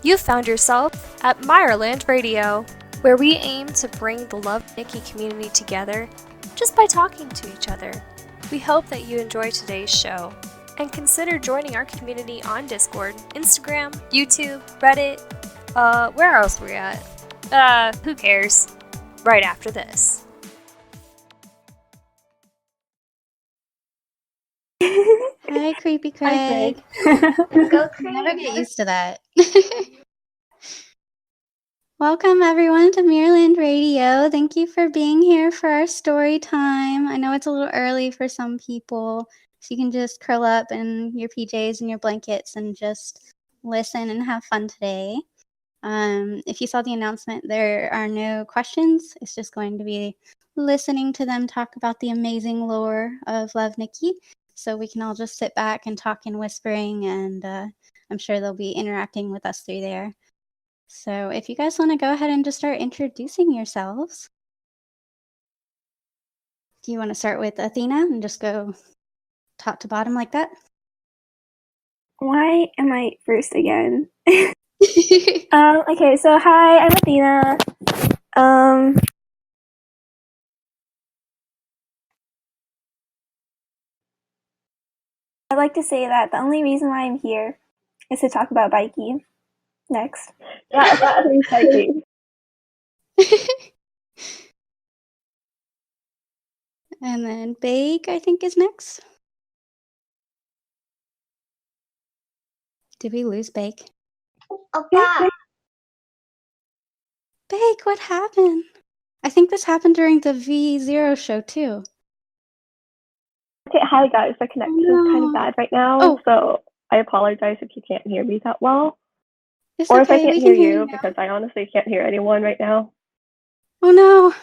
You found yourself at Meyerland Radio, where we aim to bring the Love Nikki community together just by talking to each other. We hope that you enjoy today's show and consider joining our community on Discord, Instagram, YouTube, Reddit, where else we at? Who cares? Right after this. Hi, Creepy Craig. Go Craig. Never get used to that. Welcome, everyone, to Meyerland Radio. Thank you for being here for our story time. I know it's a little early for some people, so you can just curl up in your PJs and your blankets and just listen and have fun today. If you saw the announcement, there are no questions. It's just going to be listening to them talk about the amazing lore of Love Nikki. So we can all just sit back and talk in whispering, and I'm sure they'll be interacting with us through there. So if you guys want to go ahead and just start introducing yourselves. Do you want to start with Athena and just go top to bottom like that? Why am I first again? Okay, so hi, I'm Athena. I'd like to say that the only reason why I'm here is to talk about biking. Next. Yeah, biking. And then Bake, I think, is next. Did we lose Bake? Okay. Bake, what happened? I think this happened during the V0 show, too. Okay, hi guys, the connection is kind of bad right now, so I apologize if you can't hear me that well. It's or okay, if I can't we hear can hear you, because I honestly can't hear anyone right now. Oh no!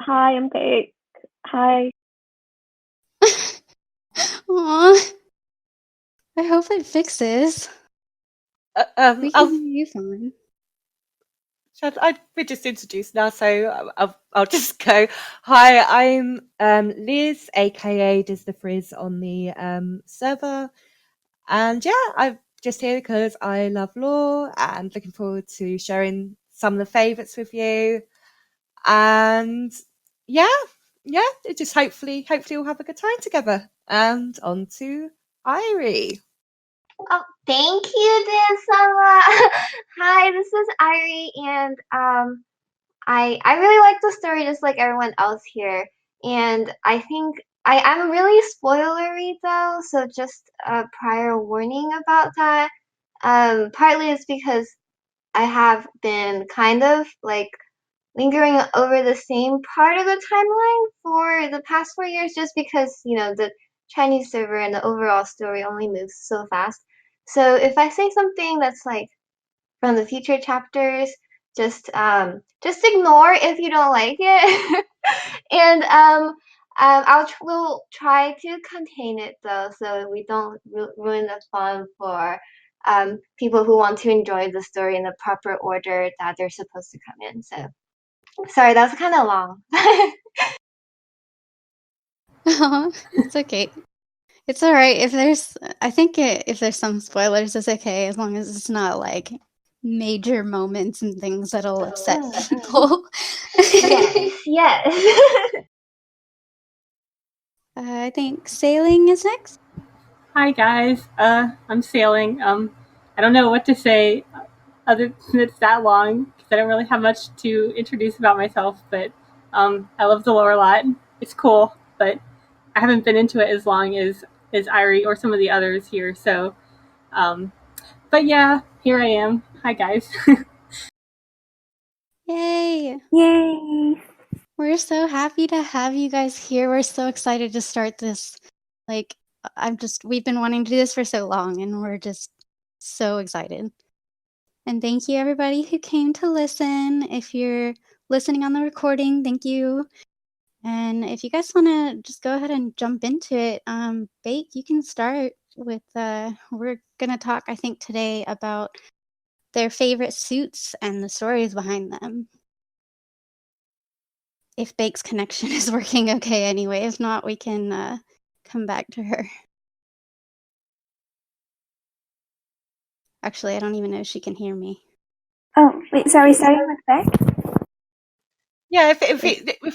Hi, I'm Bake. Hi. Aw. I hope it fixes. We can hear you fine. I've been just introduced now, so I'll just go. Hi, I'm Liz, aka Diz the Frizz on the server, and yeah, I'm just here because I love lore and looking forward to sharing some of the favourites with you. And yeah, it just hopefully we'll have a good time together. And on to Irie. Oh, thank you, Dinsama. Hi, this is Irie, and I really like the story just like everyone else here. And I think I'm really spoilery though, so just a prior warning about that. Partly it's because I have been kind of like lingering over the same part of the timeline for the past 4 years, just because the Chinese server and the overall story only moves so fast. So if I say something that's like from the future chapters, just ignore if you don't like it. And we'll try to contain it though, so we don't ruin the fun for people who want to enjoy the story in the proper order that they're supposed to come in. So sorry, that was kind of long. It's okay. It's all right. If there's some spoilers, it's okay as long as it's not like major moments and things that'll upset people. Yes. I think Sailing is next. Hi guys, I'm Sailing. I don't know what to say other than it's that long because I don't really have much to introduce about myself. But I love the lore a lot. It's cool, but I haven't been into it as long as Irie or some of the others here. So, but yeah, here I am. Hi guys. Yay! Yay! We're so happy to have you guys here. We're so excited to start this. Like, we've been wanting to do this for so long, and we're just so excited. And thank you, everybody who came to listen. If you're listening on the recording, thank you. And if you guys want to just go ahead and jump into it, Bake, you can start with, we're going to talk, I think, today about their favorite suits and the stories behind them. If Bake's connection is working okay anyway. If not, we can come back to her. Actually, I don't even know if she can hear me. Oh, wait, so are we starting with Beck? Yeah, if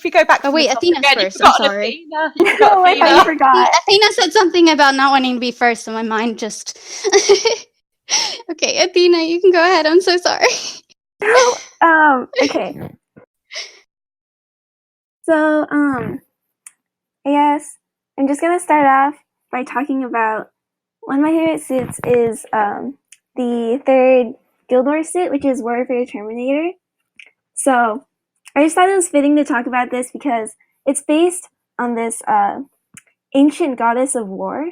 we go back Oh, to wait, the top Athena's again, first. I'm sorry. Athena. You forgot Oh, I thought Athena. you forgot. Athena said something about not wanting to be first, so my mind just. Okay, Athena, you can go ahead. I'm so sorry. Okay. So, I guess I'm just gonna start off by talking about one of my favorite suits is the third Guild Wars suit, which is Warfare Terminator. So, I just thought it was fitting to talk about this because it's based on this ancient goddess of war.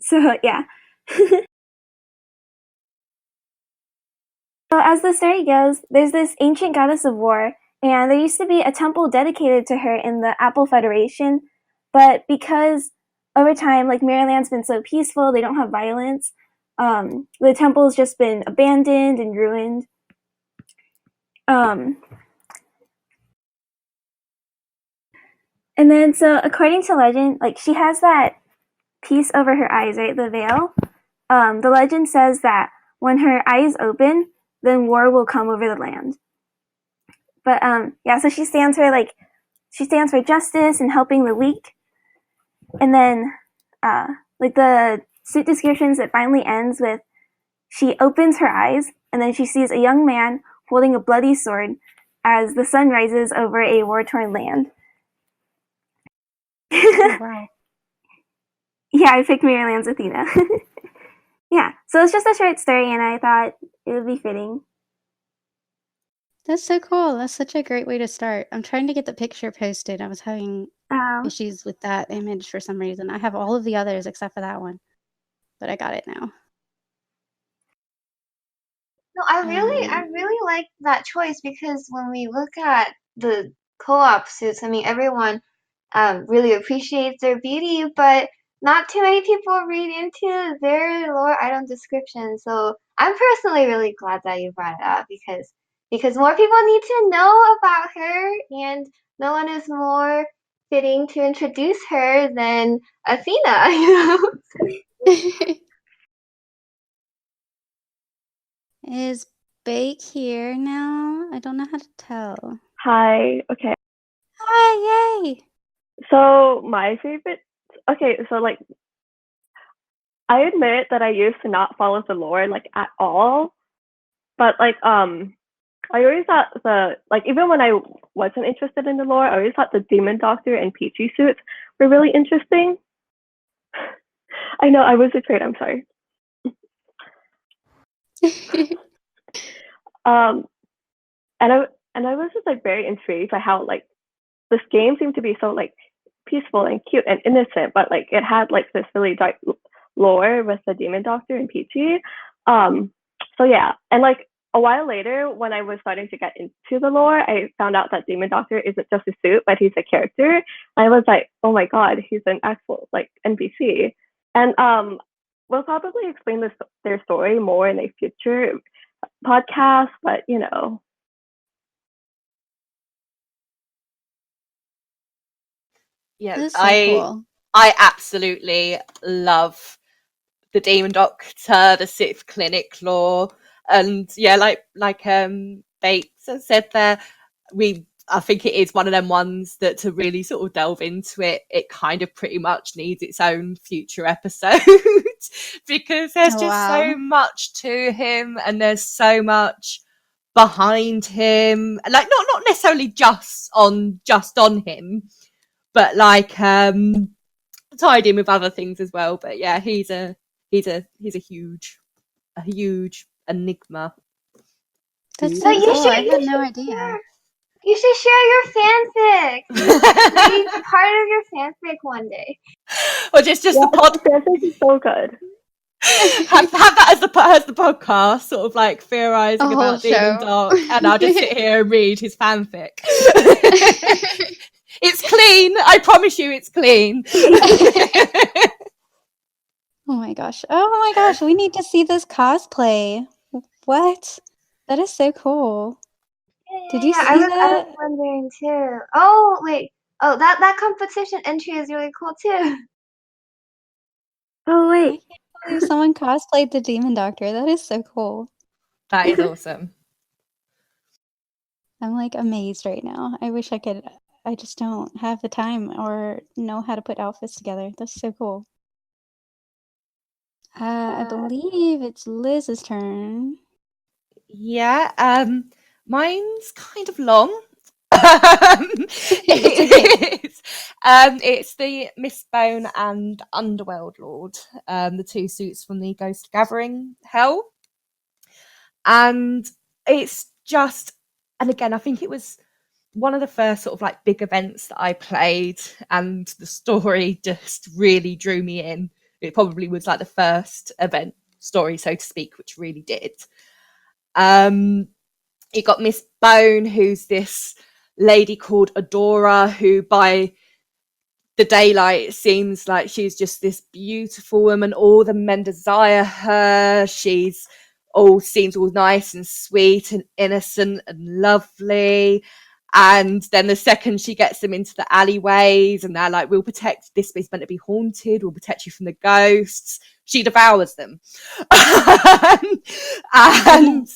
So, yeah. So, as the story goes, there's this ancient goddess of war, and there used to be a temple dedicated to her in the Apple Federation, but because over time, like, Maryland's been so peaceful, they don't have violence, the temple's just been abandoned and ruined. And then, so according to legend, like, she has that piece over her eyes, right? The veil. The legend says that when her eyes open, then war will come over the land. But yeah, so she stands for justice and helping the weak. And then like the suit descriptions, it finally ends with she opens her eyes and then she sees a young man holding a bloody sword as the sun rises over a war-torn land. Oh, wow. Yeah, I picked Maryland's Athena. Yeah, so it's just a short story and I thought it would be fitting. That's so cool. That's such a great way to start. I'm trying to get the picture posted. I was having issues with that image for some reason. I have all of the others except for that one, but I got it now. No, I really like that choice because when we look at the co-op suits, I mean, everyone really appreciates their beauty, but not too many people read into their lore item description. So I'm personally really glad that you brought it up because more people need to know about her, and no one is more fitting to introduce her than Athena. You know. Is Bake here now? I don't know how to tell. Hi, okay. Hi, yay! So my favorite, okay, so like, I admit that I used to not follow the lore like at all, but like, I always thought even when I wasn't interested in the lore, I always thought the Demon Doctor and Peachy suits were really interesting. I know I was betrayed, I'm sorry. And I was just like very intrigued by how like this game seemed to be so like peaceful and cute and innocent, but like it had like this really dark lore with the Demon Doctor and Peachy. So yeah, and like a while later, when I was starting to get into the lore, I found out that Demon Doctor isn't just a suit, but he's a character. I was like, oh my god, he's an actual like NPC. And we'll probably explain their story more in a future podcast, but you know. That Yeah, is so cool. I absolutely love the Demon Doctor, the Sixth Clinic lore, and yeah, like Bates said there, I think it is one of them ones that to really sort of delve into it, it kind of pretty much needs its own future episode because there's Oh, just wow. so much to him and there's so much behind him, like not necessarily just on him, but like tied in with other things as well. But yeah, he's a huge enigma. That's So so cool. I had no idea. You should share your fanfic. Maybe part of your fanfic one day. Or just Yeah, the pod. fanfic is so good. have that as the podcast, sort of like theorizing A whole about Demon show. Dark, and I'll just sit here and read his fanfic. It's clean. I promise you, it's clean. Oh my gosh. Oh my gosh. We need to see this cosplay. What? That is so cool. Did you see I that? was wondering too. Oh wait. Oh, that competition entry is really cool too. Oh I wait, can't Someone cosplayed the Demon Doctor. That is so cool. That is awesome. I'm like amazed right now. I wish I could. I just don't have the time or know how to put outfits together. That's so cool. I believe it's Liz's turn. Yeah, mine's kind of long. It's the Mistbone and Underworld Lord, the two suits from the Ghost Gathering Hell. And it's just, and again, I think it was one of the first sort of like big events that I played, and the story just really drew me in. It probably was like the first event story, so to speak, which really did. You got Miss Bone, who's this lady called Adora, who by the daylight it seems like she's just this beautiful woman. All the men desire her. She's all seems all nice and sweet and innocent and lovely. And then the second she gets them into the alleyways and they're like, we'll protect, this is meant to be haunted, we'll protect you from the ghosts, she devours them. And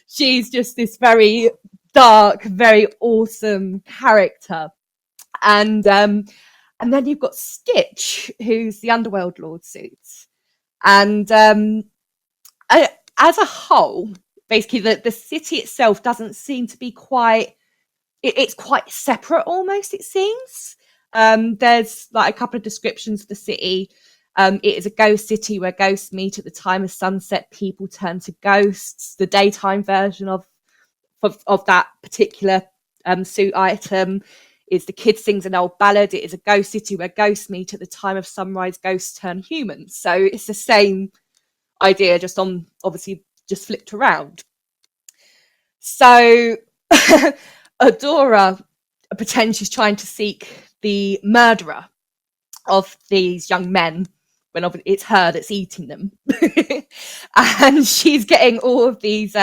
she's just this very dark, very awesome character. And then you've got Stitch, who's the Underworld Lord suit. And as a whole, basically the city itself doesn't seem to be quite, it's quite separate almost, it seems. There's like a couple of descriptions of the city. It is a ghost city where ghosts meet at the time of sunset. People turn to ghosts. The daytime version of that particular suit item is the kid sings an old ballad. It is a ghost city where ghosts meet at the time of sunrise. Ghosts turn human. So it's the same idea, just on obviously just flipped around. So Adora pretends she's trying to seek the murderer of these young men when it's her that's eating them. And she's getting all of these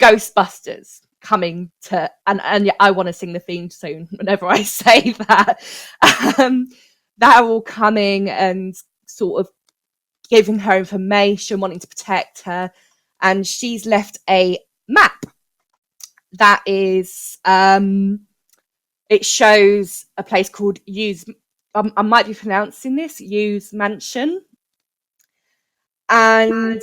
Ghostbusters coming to, and yeah, I want to sing the theme soon whenever I say that. They're all coming and sort of giving her information, wanting to protect her. And she's left a map that is, it shows a place called Hughes. I might be pronouncing this, Hughes Mansion. And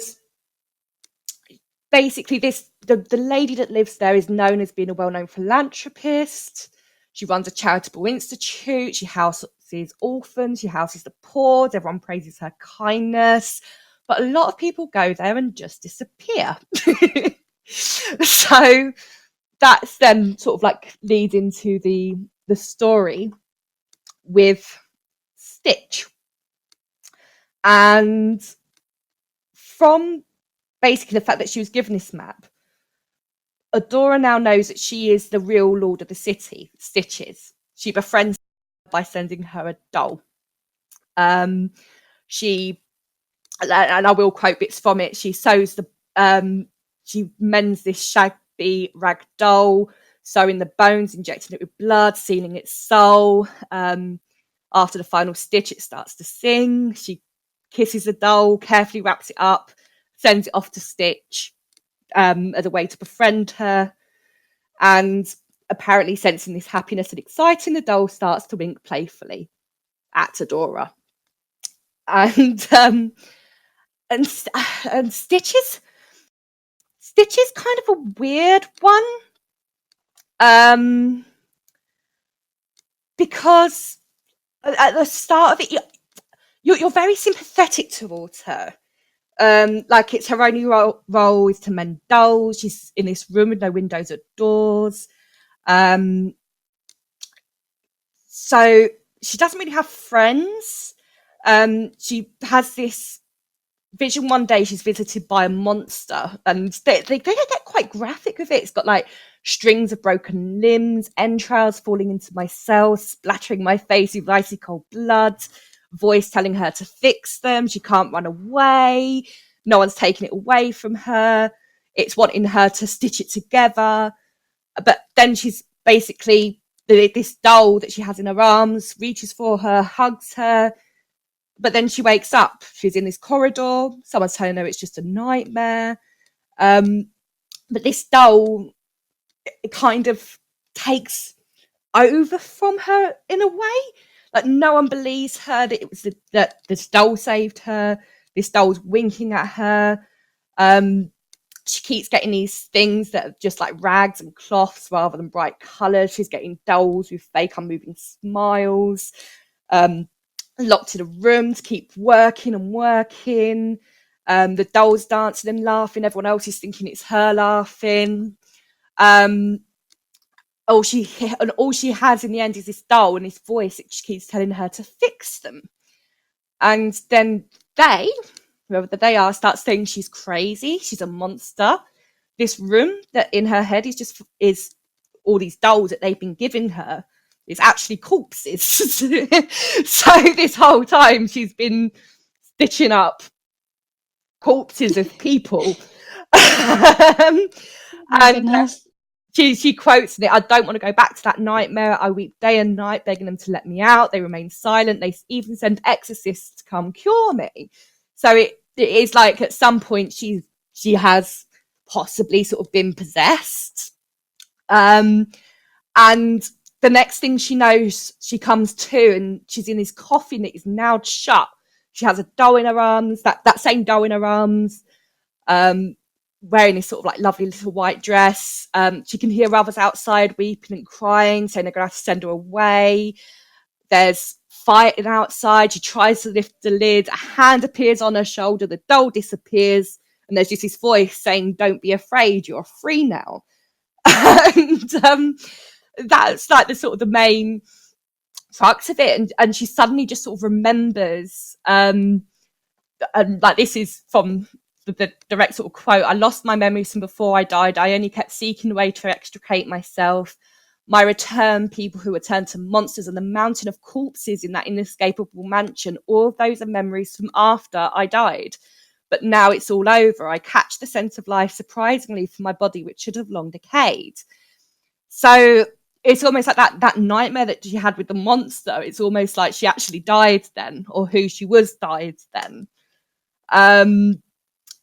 basically the lady that lives there is known as being a well-known philanthropist. She runs a charitable institute. She houses orphans. She houses the poor. Everyone praises her kindness. But a lot of people go there and just disappear. So that's then sort of like leads into the story with Stitch. And from basically the fact that she was given this map, Adora now knows that she is the real lord of the city, Stitches. She befriends her by sending her a doll. She, and I will quote bits from it, she sews she mends this shaggy rag doll, sewing the bones, injecting it with blood, sealing its soul. After the final stitch, it starts to sing. She kisses the doll, carefully wraps it up, sends it off to Stitch as a way to befriend her. And apparently sensing this happiness and exciting, the doll starts to wink playfully at Adora. And Stitch is kind of a weird one. Because at the start of it, you're very sympathetic towards her. Like it's her only role is to mend dolls. She's in this room with no windows or doors. So she doesn't really have friends. She has this vision one day. She's visited by a monster, and they get quite graphic with it. It's got like strings of broken limbs, entrails falling into my cells, splattering my face with icy cold blood, voice telling her to fix them. She can't run away. No one's taking it away from her. It's wanting her to stitch it together. But then she's basically, this doll that she has in her arms reaches for her, hugs her, but then she wakes up. She's in this corridor. Someone's telling her it's just a nightmare. But this doll, it kind of takes over from her in a way. Like, no one believes her that it was that this doll saved her. This doll's winking at her. She keeps getting these things that are just like rags and cloths rather than bright colours. She's getting dolls with fake unmoving smiles, locked in a room to keep working and working. The doll's dancing and laughing. Everyone else is thinking it's her laughing. All she has in the end is this doll and this voice that keeps telling her to fix them. And then whoever they are, start saying she's crazy, she's a monster. This room that in her head is all these dolls that they've been giving her is actually corpses. So this whole time she's been stitching up corpses of people. My goodness. She quotes in it, "I don't want to go back to that nightmare. I weep day and night, begging them to let me out. They remain silent. They even send exorcists to come cure me." So it is like at some point she has possibly sort of been possessed. And the next thing she knows, she comes to and she's in this coffin that is now shut. She has a doll in her arms, that same doll in her arms. Wearing this sort of like lovely little white dress. She can hear others outside weeping and crying, saying they're going to have to send her away. There's fighting outside. She tries to lift the lid. A hand appears on her shoulder. The doll disappears. And there's just this voice saying, "Don't be afraid. You're free now." And that's like the sort of the main crux of it. And she suddenly just sort of remembers, and like this is from the direct sort of quote, "I lost my memories from before I died. I only kept seeking a way to extricate myself. My return, people who returned to monsters, and the mountain of corpses in that inescapable mansion. All of those are memories from after I died. But now it's all over. I catch the sense of life surprisingly from my body, which should have long decayed." So it's almost like that nightmare that she had with the monster. It's almost like she actually died then, or who she was died then.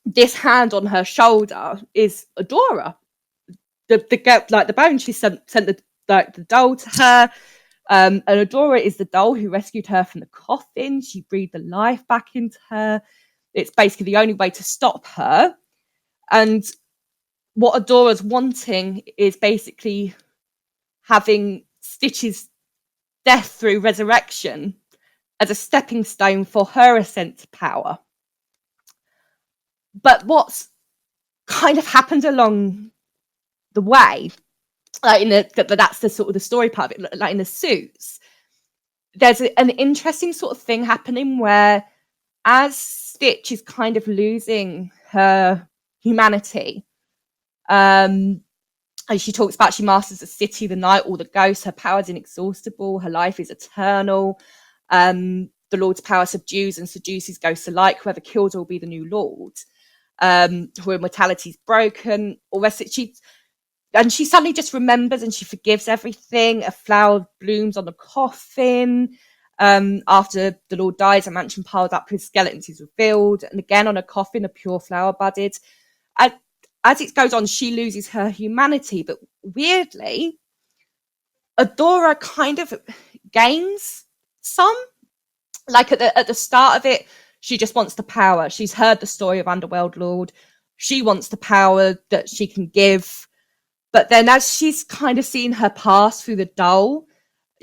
This hand on her shoulder is Adora. The bone, she sent the doll to her. And Adora is the doll who rescued her from the coffin. She breathed the life back into her. It's basically the only way to stop her. And what Adora's wanting is basically having Stitch's death through resurrection as a stepping stone for her ascent to power. But what's kind of happened along the way, like that's the sort of the story part of it, like in the suits, there's an interesting sort of thing happening where as Stitch is kind of losing her humanity, and she talks about she masters the city, the night, all the ghosts, her power's inexhaustible, her life is eternal. The Lord's power subdues and seduces ghosts alike. Whoever kills her will be the new Lord. Her immortality is broken. All rest of it, she suddenly just remembers and she forgives everything. A flower blooms on the coffin. After the Lord dies, a mansion piled up with skeletons is revealed. And again, on a coffin, a pure flower budded. As it goes on, she loses her humanity. But weirdly, Adora kind of gains some. Like at the start of it, she just wants the power. She's heard the story of Underworld Lord. She wants the power that she can give. But then as she's kind of seen her past through the doll,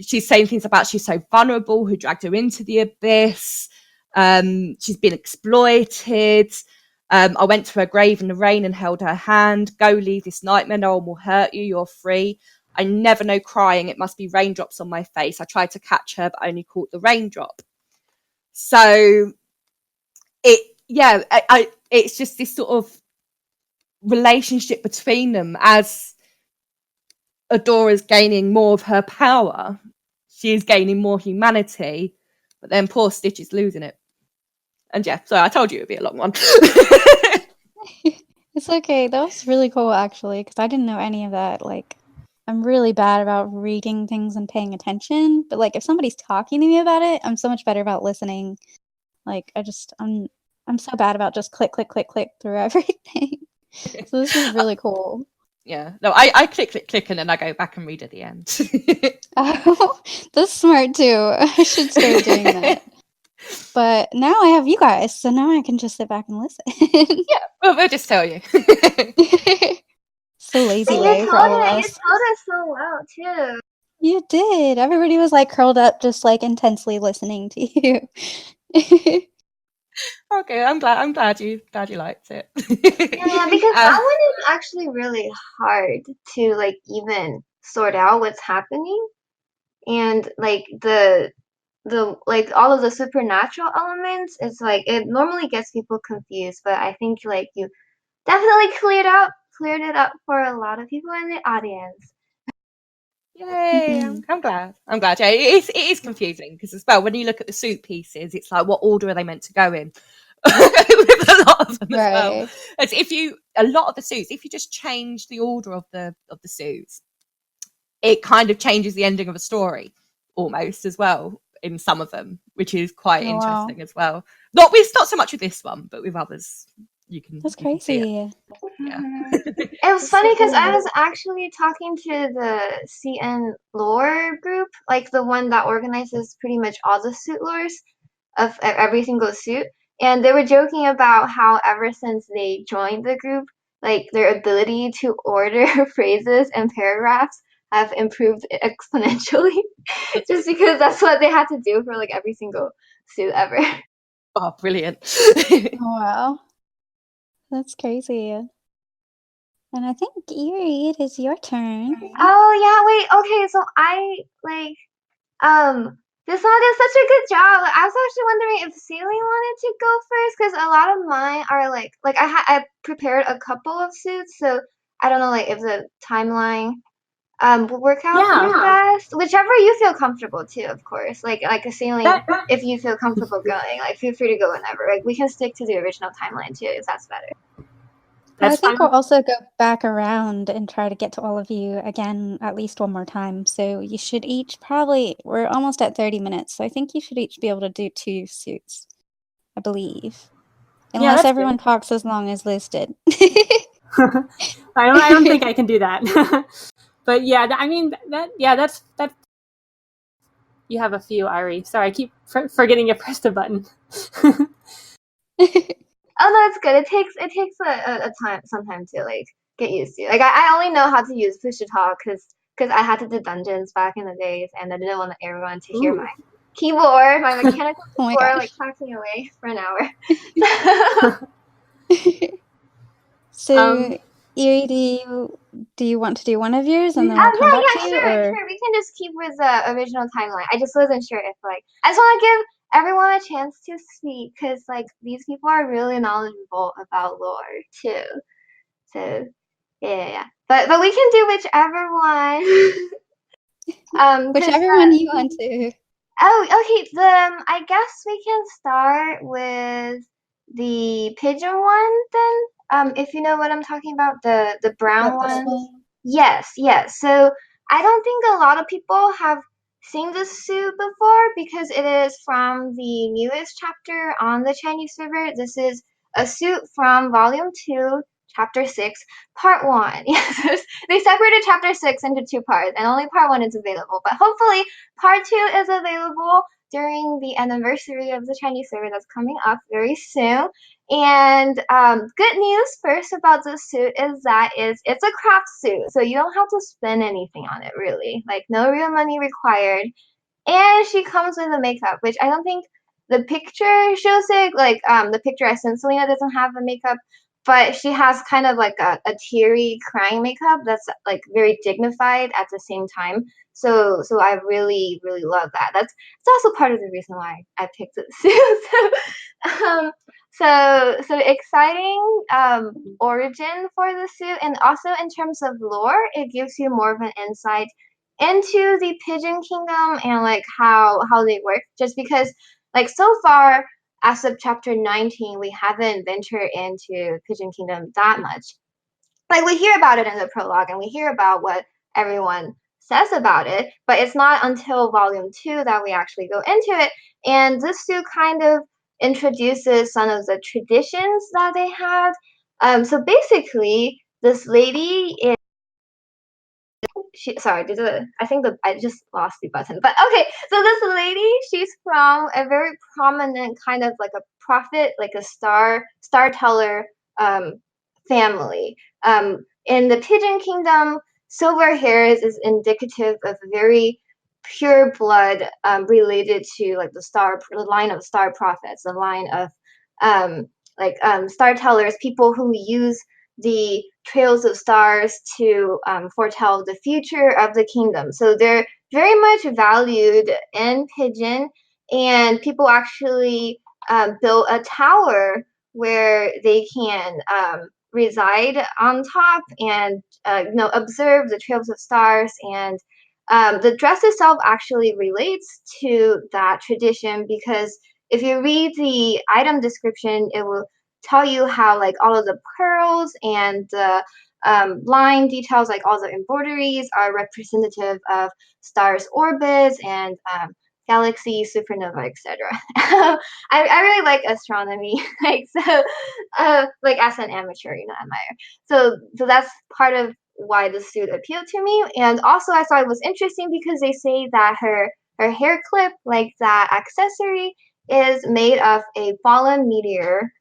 she's saying things about she's so vulnerable, who dragged her into the abyss. She's been exploited. I went to her grave in the rain and held her hand. Go, leave this nightmare. No one will hurt you. You're free. I never know crying. It must be raindrops on my face. I tried to catch her, but only caught the raindrop. So it's just this sort of relationship between them. As Adora's gaining more of her power, she is gaining more humanity, but then poor Stitch is losing it. And yeah, so I told you it would be a long one. It's okay. That was really cool, actually, because I didn't know any of that. Like, I'm really bad about reading things and paying attention, but like if somebody's talking to me about it, I'm so much better about listening. Like I'm so bad about just click through everything. So this is really cool. Yeah. No, I click, and then I go back and read at the end. Oh, that's smart too. I should start doing that. But now I have you guys, so now I can just sit back and listen. Yeah, well, we'll just tell you. So lazy And way for all of you us. told us so well too. You did. Everybody was like curled up, just like intensely listening to you. Okay, I'm glad you liked it. Yeah, because that one is actually really hard to like even sort out what's happening, and like the like all of the supernatural elements, it's like it normally gets people confused, but I think like you definitely cleared it up for a lot of people in the audience. Yay! I'm glad. I'm glad. Yeah, it is confusing because as well when you look at the suit pieces, it's like what order are they meant to go in? With a lot of them as well. Right. As if a lot of the suits, if you just change the order of the suits, it kind of changes the ending of a story almost as well in some of them, which is quite Oh, wow. interesting as well. Not so much with this one, but with others, That's you can see it. crazy. Yeah. It was funny because I was actually talking to the CN lore group, like the one that organizes pretty much all the suit lores of every single suit, and they were joking about how ever since they joined the group, like their ability to order phrases and paragraphs have improved exponentially, just because that's what they had to do for like every single suit ever. Oh, brilliant. Oh, wow. That's crazy. And I think, Eerie, it is your turn. Oh yeah, wait, okay, so I like this song did such a good job. Like, I was actually wondering if Celine wanted to go first because a lot of mine are like I prepared a couple of suits, so I don't know like if the timeline will work out for you best. Whichever you feel comfortable too, of course. Like a Celine, if you feel comfortable going, like feel free to go whenever. Like we can stick to the original timeline too, if that's better. I think we'll also go back around and try to get to all of you again at least one more time. So you should each we're almost at 30 minutes, so I think you should each be able to do 2 suits, I believe. Unless that's everyone talks as long as Liz did. I don't think I can do that. But yeah, I mean that's you have a few, Irie. Sorry, I keep forgetting you pressed a button. Oh no, it's good. It takes a time sometime to like get used to. Like I only know how to use push to talk because I had to do dungeons back in the days, and I didn't want everyone to hear my keyboard, my mechanical Oh my keyboard, gosh. like talking away for an hour. So, Eerie, do you want to do one of yours and then we'll come back to you, Sure. or? We can just keep with the original timeline. I just wasn't sure if like I just want to give everyone a chance to speak because like these people are really knowledgeable about lore too. So yeah. But we can do whichever one. Whichever one you want to. Oh, okay. I guess we can start with the pigeon one then. If you know what I'm talking about, the brown This one. one? Yes. So I don't think a lot of people have seen this suit before because it is from the newest chapter on the Chinese server. This is a suit from Volume 2, Chapter 6, Part 1. Yes, they separated Chapter 6 into 2 parts, and only Part 1 is available. But hopefully, Part 2 is available during the anniversary of the Chinese server that's coming up very soon. And good news first about this suit is that it's a craft suit, so you don't have to spend anything on it really. Like no real money required. And she comes with a makeup, which I don't think the picture shows it. Like the picture I sent Selena doesn't have the makeup, but she has kind of like a teary crying makeup that's like very dignified at the same time. So I really love that. It's also part of the reason why I picked this suit. So exciting origin for the suit, and also in terms of lore, it gives you more of an insight into the Pigeon Kingdom and like how they work. Just because like so far as of chapter 19, we haven't ventured into Pigeon Kingdom that much. Like we hear about it in the prologue and we hear about what everyone says about it, but it's not until volume 2 that we actually go into it. And this suit kind of introduces some of the traditions that they had. So basically, this lady is I think I just lost the button, but okay. So this lady, she's from a very prominent kind of like a prophet, like a star teller family. In the Pigeon Kingdom, silver hairs is indicative of very pure blood related to like the line of star prophets, the line of star tellers, people who use the trails of stars to foretell the future of the kingdom. So they're very much valued in Pigeon, and people actually built a tower where they can reside on top and observe the trails of stars. And the dress itself actually relates to that tradition, because if you read the item description, it will tell you how like all of the pearls and the line details, like all the embroideries, are representative of stars' orbits and galaxy, supernova, etc. I really like astronomy, like so, like as an amateur, admire. So that's part of why the suit appealed to me, and also I thought it was interesting because they say that her hair clip, like that accessory, is made of a fallen meteor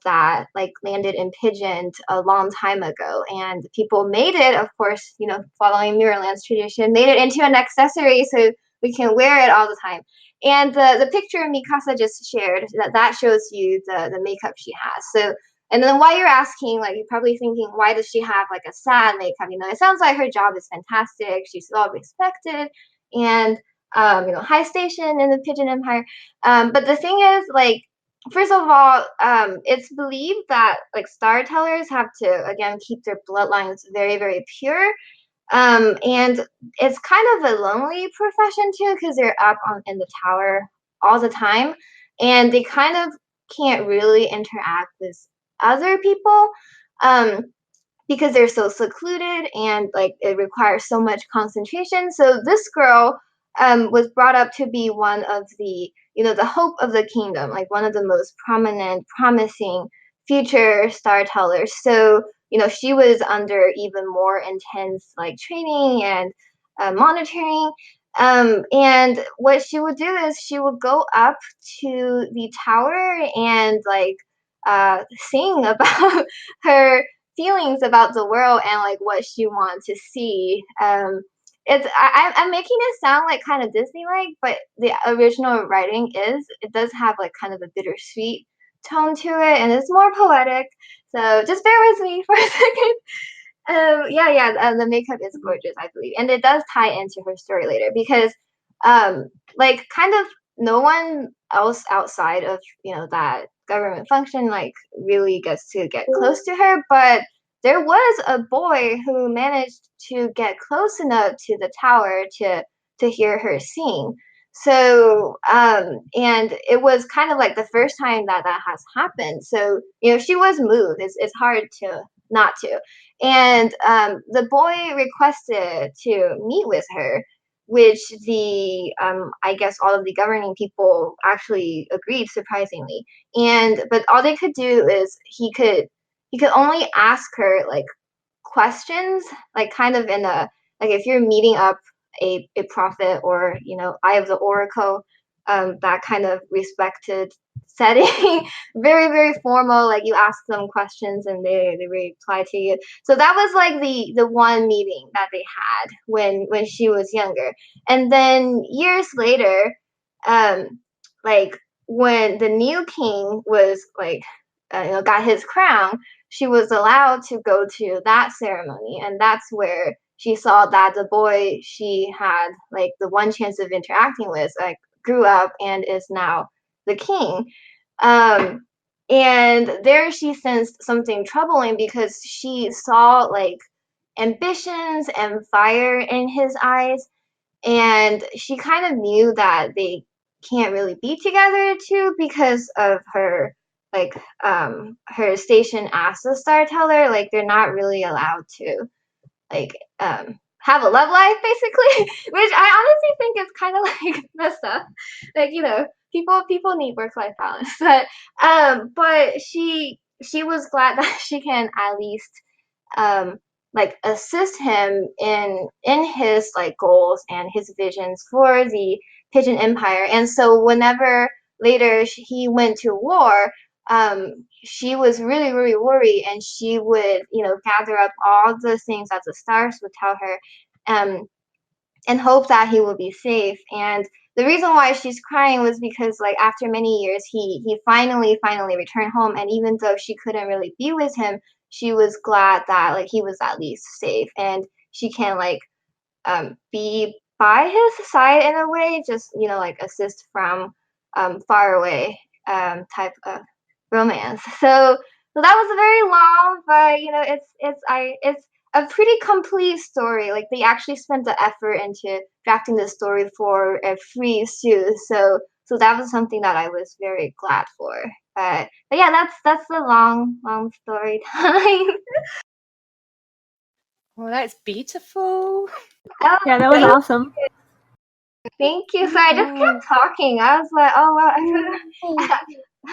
that like landed in Pigeon a long time ago, and people made it, of course, following Mirrorland's tradition, made it into an accessory so we can wear it all the time. And the picture Mikasa just shared, that shows you the makeup she has. So, and then while you're asking, like you're probably thinking, why does she have like a sad makeup? It sounds like her job is fantastic. She's well respected and high station in the Pigeon Empire. But the thing is, like, first of all, it's believed that like star tellers have to again keep their bloodlines very, very pure. And it's kind of a lonely profession too, because they're up in the tower all the time, and they kind of can't really interact with other people. Because they're so secluded and like it requires so much concentration. So this girl was brought up to be one of the the hope of the kingdom, like one of the most prominent, promising future star tellers. So she was under even more intense like training and monitoring. And what she would do is she would go up to the tower and like sing about her feelings about the world and like what she wants to see. I'm making it sound like kind of Disney-like, but the original writing it does have like kind of a bittersweet tone to it, and it's more poetic. So just bear with me for a second. The makeup is gorgeous, I believe, and it does tie into her story later because, like, kind of no one else outside of that government function like really gets to get close to her, but there was a boy who managed to get close enough to the tower to hear her sing. So, and it was kind of like the first time that has happened. So, she was moved. It's hard to not to. And the boy requested to meet with her, which the I guess all of the governing people actually agreed, surprisingly. And but all they could do is he could only ask her like questions, like kind of in a like if you're meeting up a prophet or eye of the oracle, that kind of respected setting. Very, very formal, like you ask them questions and they reply to you. So that was like the one meeting that they had when she was younger. And then years later, like when the new king was like got his crown, she was allowed to go to that ceremony, and that's where she saw that the boy she had like the one chance of interacting with like grew up and is now the king. And there she sensed something troubling because she saw like ambitions and fire in his eyes, and she kind of knew that they can't really be together too because of her like her station as a star teller. Like they're not really allowed to like have a love life basically, which I honestly think is kind of like messed up. Like people need work life balance. But she was glad that she can at least like assist him in his like goals and his visions for the Pigeon Empire. And so whenever later he went to war, she was really really worried, and she would gather up all the things that the stars would tell her, um, and hope that he will be safe. And the reason why she's crying was because like after many years he finally returned home, and even though she couldn't really be with him, she was glad that like he was at least safe, and she can like be by his side in a way, just like assist from far away type of romance. So that was very long, but it's a pretty complete story. Like they actually spent the effort into drafting the story for a free too. So that was something that I was very glad for. But yeah, that's the long story time. Well, that's beautiful. Oh, Yeah, that was awesome. thank you. So I just kept talking. I was like, oh wow.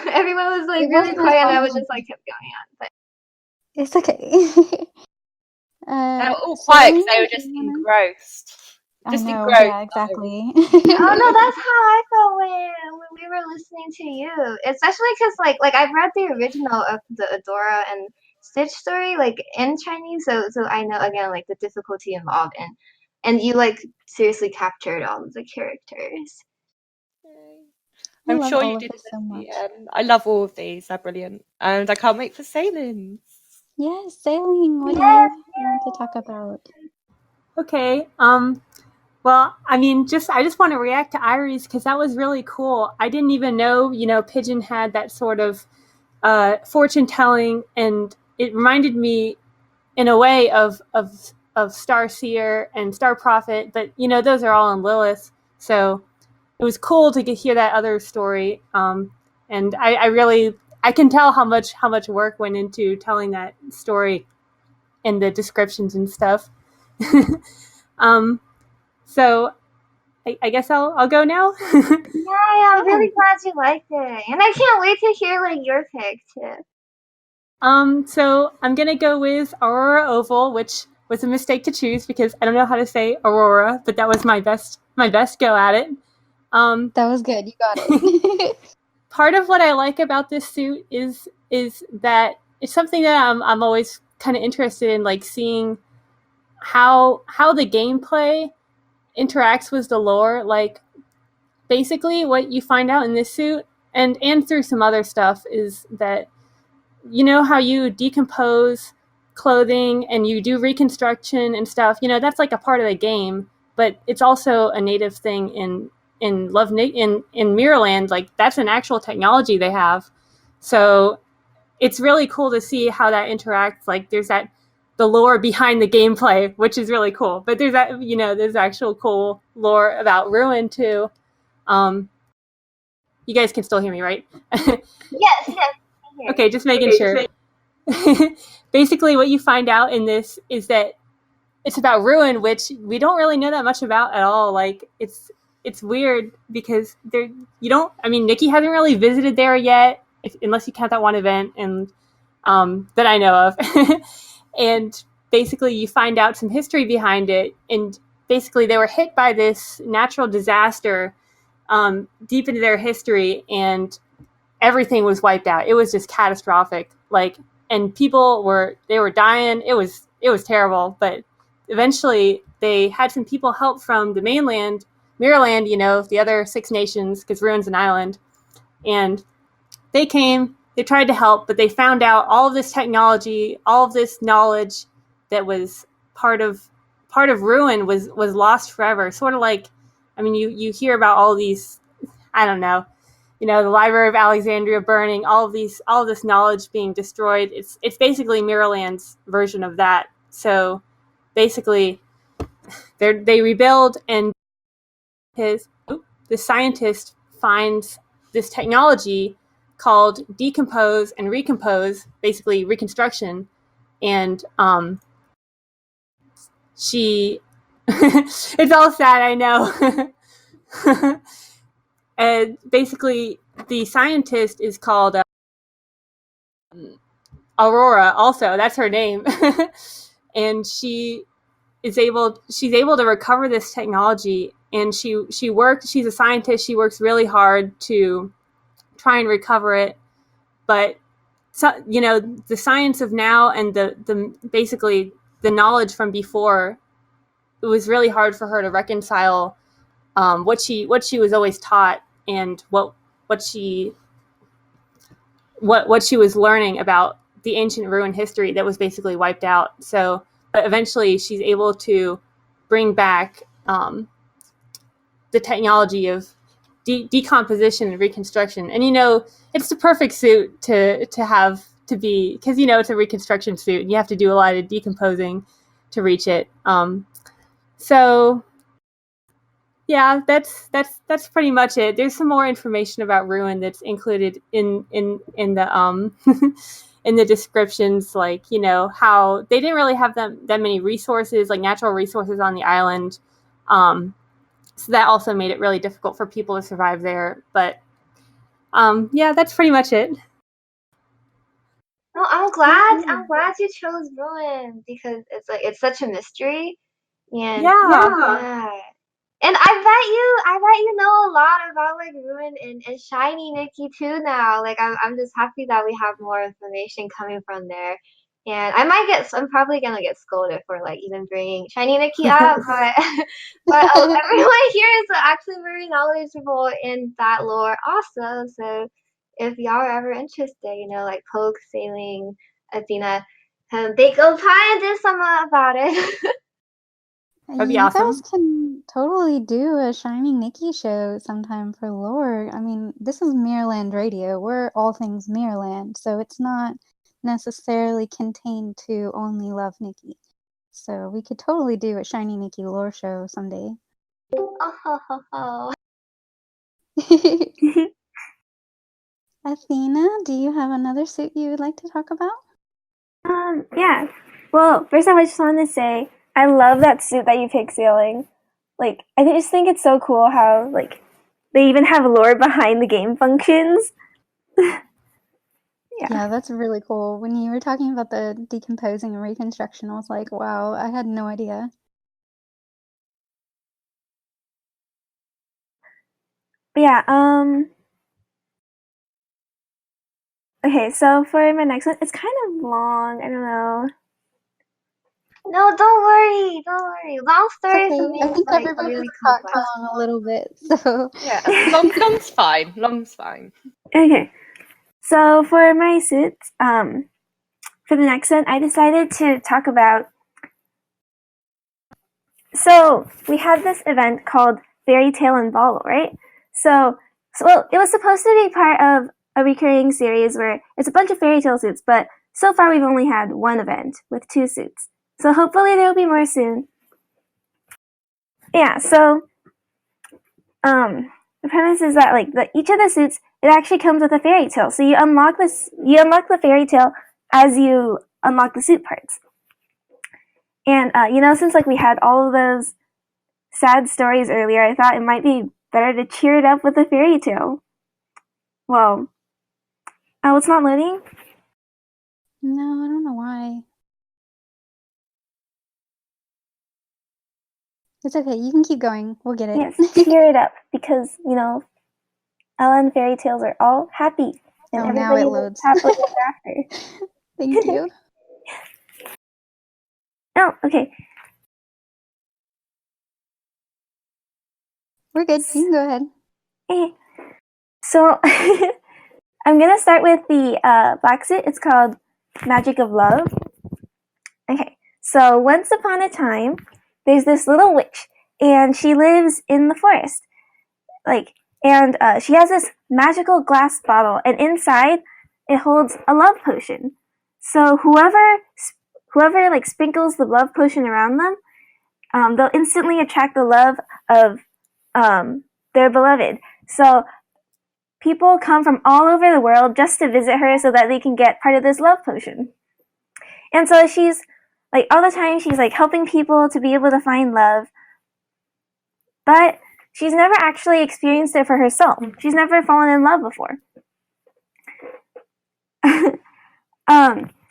Everyone was like It really wasn't as quiet, and long I as was you just like think. kept going on. But It's okay. They were all quiet because Celine, they were do just you wanna? engrossed. I Just know, engrossed. yeah, exactly. oh no, that's how I felt when we were listening to you. Especially because like I've read the original of the Adora and Stitch story like in Chinese, so I know again like the difficulty involved, and you like seriously captured all of the characters. I I'm love sure all you of did this at so the much. end. I love all of these. They're brilliant. And I can't wait for Sailins. Yes, Sailing, what do Yes, you want to talk about? Okay. Well, I mean, I just want to react to Iris because that was really cool. I didn't even know, Pigeon had that sort of fortune telling, and it reminded me in a way of Star Seer and Star Prophet, but those are all in Lilith. So it was cool to hear that other story. And I really I can tell how much work went into telling that story and the descriptions and stuff. um, so I guess I'll go now. yeah, I'm really glad you liked it, and I can't wait to hear like your pick too. So I'm gonna go with Aurora Oval, which was a mistake to choose because I don't know how to say Aurora, but that was my best go at it. That was good. You got it. Part of what I like about this suit is that it's something that I'm always kind of interested in, like seeing how the gameplay interacts with the lore. Like basically, what you find out in this suit and through some other stuff is that how you decompose clothing and you do reconstruction and stuff. That's like a part of the game, but it's also a native thing in Mirrorland. Like that's an actual technology they have. So it's really cool to see how that interacts. Like there's the lore behind the gameplay, which is really cool. But there's actual cool lore about Ruin too. You guys can still hear me, right? Yes. Okay, just making sure. Basically, what you find out in this is that it's about Ruin, which we don't really know that much about at all. Like it's weird because there you don't. I mean, Nikki hasn't really visited there yet, unless you count that one event and that I know of. And basically, you find out some history behind it, and basically, they were hit by this natural disaster deep into their history, and everything was wiped out. It was just catastrophic. Like, and people were dying. It was terrible. But eventually, they had some people help from the mainland, Mirrorland. The other 6 nations, because Ruin's an island, and they came. They tried to help, but they found out all of this technology, all of this knowledge that was part of Ruin was lost forever. Sort of like, I mean, you hear about all these, I don't know, the Library of Alexandria burning, all of this knowledge being destroyed. It's basically Mirrorland's version of that. So basically, they rebuild, and the scientist finds this technology called decompose and recompose, basically reconstruction, and she it's all sad, I know. And basically, the scientist is called Aurora. Also, that's her name, and she's able to recover this technology. And she's a scientist. She works really hard to try and recover it, but the science of now and the basically the knowledge from before, it was really hard for her to reconcile what she was always taught and what she was learning about the ancient ruin history that was basically wiped out. So, but eventually, she's able to bring back the technology of decomposition and reconstruction. And it's the perfect suit to have to be, because it's a reconstruction suit, and you have to do a lot of decomposing to reach it. So yeah, that's pretty much it. There's some more information about Ruin that's included in the in the descriptions, like how they didn't really have that many resources, like natural resources on the island. So that also made it really difficult for people to survive there. But yeah, that's pretty much it. No, I'm glad you chose Ruin because it's such a mystery. And yeah. And I bet you know a lot about like Ruin and Shiny Nikki too now. Like I'm just happy that we have more information coming from there. And I'm probably gonna get scolded for like even bringing Shiny Nikki up, but everyone here is actually very knowledgeable in that lore also. So if y'all are ever interested, like Poke, Sailing, Athena, they go try and do something about it. That'd be You awesome. guys can totally do a Shining Nikki show sometime for lore. I mean, this is Mirrorland Radio. We're all things Mirrorland, so it's not necessarily contained to only Love Nikki. So we could totally do a Shiny Nikki lore show someday. Oh. Athena, do you have another suit you would like to talk about? Yeah. Well, first I just wanted to say I love that suit that you picked, Sailing. Like, I just think it's so cool how like they even have lore behind the game functions. Yeah, that's really cool. When you were talking about the decomposing and reconstruction, I was like, wow, I had no idea. But yeah, okay, so for my next one, it's kind of long. I don't know. No, don't worry. Long stories Okay. can be I think like everybody really talked complex. along a little bit, so Yeah, long's fine. Long's fine. Okay, so for my suits, for the next one, I decided to talk about. So we had this event called Fairy Tale and Ball, right? So well, it was supposed to be part of a recurring series where it's a bunch of fairy tale suits, but so far we've only had one event with 2 suits. So hopefully there will be more soon. Yeah, so the premise is that like each of the suits, it actually comes with a fairy tale. So you unlock the fairy tale as you unlock the suit parts. And since like we had all of those sad stories earlier, I thought it might be better to cheer it up with a fairy tale. Well, oh, it's not loading? no, I don't know why. It's okay, you can keep going. We'll get it. Yes, cheer it up because, Ella and fairy tales are all happy and Oh, now everybody it lives loads. happily ever after. Thank you. Oh, okay. We're good. You can go ahead. Okay. So I'm gonna start with the black suit. It's called Magic of Love. Okay, so once upon a time, there's this little witch, and she lives in the forest. And she has this magical glass bottle, and inside it holds a love potion. So whoever like sprinkles the love potion around them, they'll instantly attract the love of their beloved. So people come from all over the world just to visit her so that they can get part of this love potion. And so she's like all the time she's like helping people to be able to find love. But she's never actually experienced it for herself. She's never fallen in love before.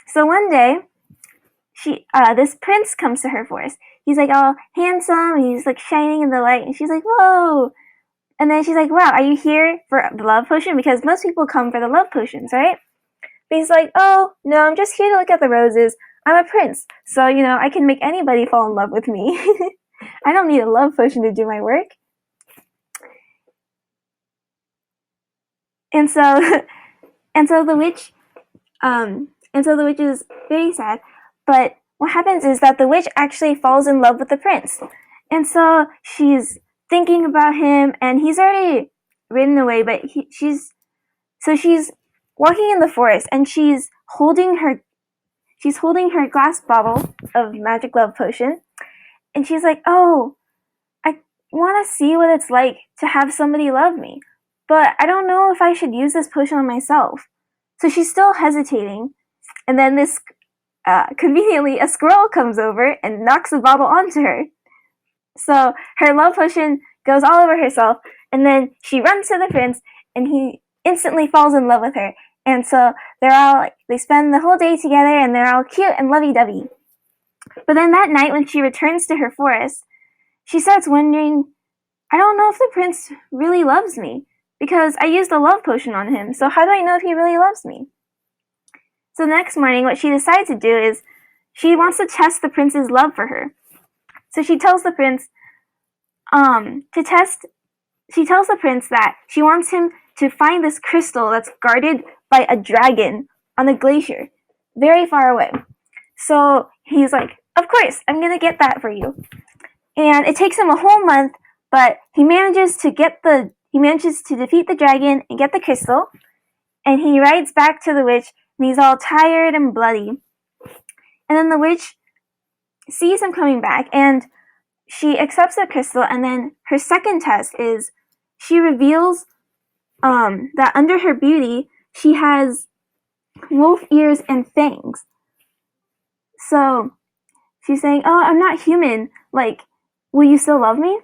So one day, this prince comes to her forest. He's like all handsome, and he's like shining in the light, and she's like, whoa. And then she's like, wow, are you here for the love potion? Because most people come for the love potions, right? But he's like, oh, no, I'm just here to look at the roses. I'm a prince, so, I can make anybody fall in love with me. I don't need a love potion to do my work. And so, the witch is very sad. But what happens is that the witch actually falls in love with the prince. And so she's thinking about him, and he's already ridden away, but she's walking in the forest, and she's holding her glass bottle of magic love potion, and she's like, oh, I want to see what it's like to have somebody love me, but I don't know if I should use this potion on myself. So she's still hesitating, and then conveniently, a squirrel comes over and knocks the bottle onto her. So her love potion goes all over herself, and then she runs to the prince, and he instantly falls in love with her. And so they spend the whole day together, and they're all cute and lovey-dovey. But then that night, when she returns to her forest, she starts wondering, I don't know if the prince really loves me, because I used a love potion on him, so how do I know if he really loves me? So the next morning, what she decides to do is she wants to test the prince's love for her. So she tells the prince that she wants him to find this crystal that's guarded by a dragon on a glacier, very far away. So he's like, of course, I'm going to get that for you. And it takes him a whole month, but he manages to defeat the dragon and get the crystal. And he rides back to the witch, and he's all tired and bloody. And then the witch sees him coming back, and she accepts the crystal, and then her second test is she reveals that under her beauty, she has wolf ears and fangs. So she's saying, oh, I'm not human. Like, will you still love me?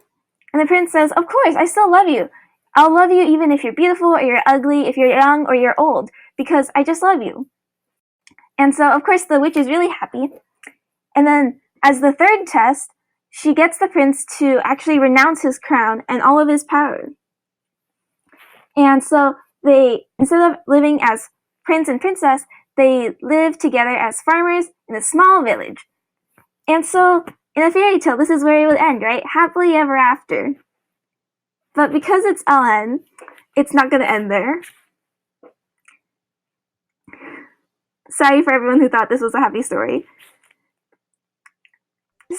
And the prince says, of course, I still love you. I'll love you even if you're beautiful or you're ugly, if you're young or you're old, because I just love you. And so, of course, the witch is really happy. And then, as the third test, she gets the prince to actually renounce his crown and all of his power. And so, instead of living as prince and princess, they live together as farmers in a small village. And so, in a fairy tale, this is where it would end, right? Happily ever after. But because it's Ellen, it's not going to end there. Sorry for everyone who thought this was a happy story.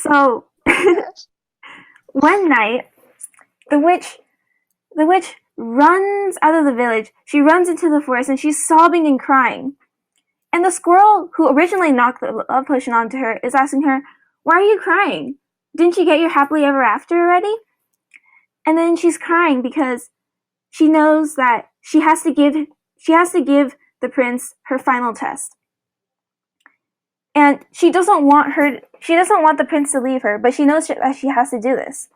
So, one night, the witch runs out of the village. She runs into the forest, and she's sobbing and crying. And the squirrel who originally knocked the love potion onto her is asking her, why are you crying? Didn't you get your happily ever after already? And then she's crying because she knows that she has to give the prince her final test. And she doesn't want the prince to leave her, but she knows that she has to do this.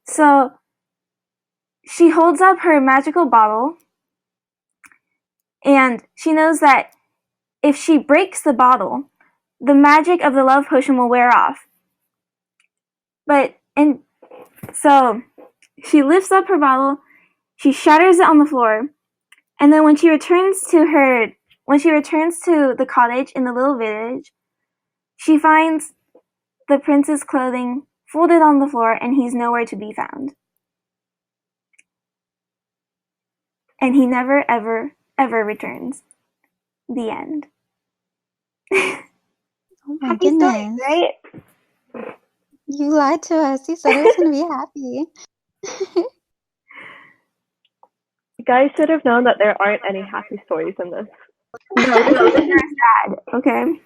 So she holds up her magical bottle, and she knows that if she breaks the bottle, the magic of the love potion will wear off. So she lifts up her bottle, she shatters it on the floor, and then when she returns to the cottage in the little village, she finds the prince's clothing folded on the floor, and he's nowhere to be found. And he never, ever, ever returns. The end. Oh my Happy story, goodness. right? You lied to us. You said it was going to be happy. You guys should have known that there aren't any happy stories in this. No, this is sad, okay?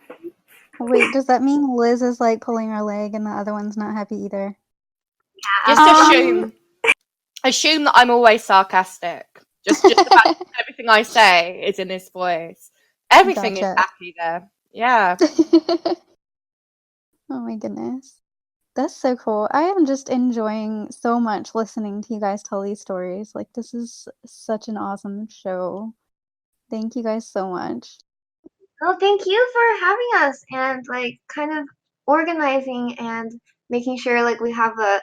Wait, does that mean Liz is like pulling her leg and the other one's not happy either? Just assume that I'm always sarcastic. Just about everything I say is in this voice. Everything is Gotcha. happy there. Yeah. Oh my goodness. That's so cool. I am just enjoying so much listening to you guys tell these stories. Like, this is such an awesome show. Thank you guys so much. Well, thank you for having us and like kind of organizing and making sure like we have a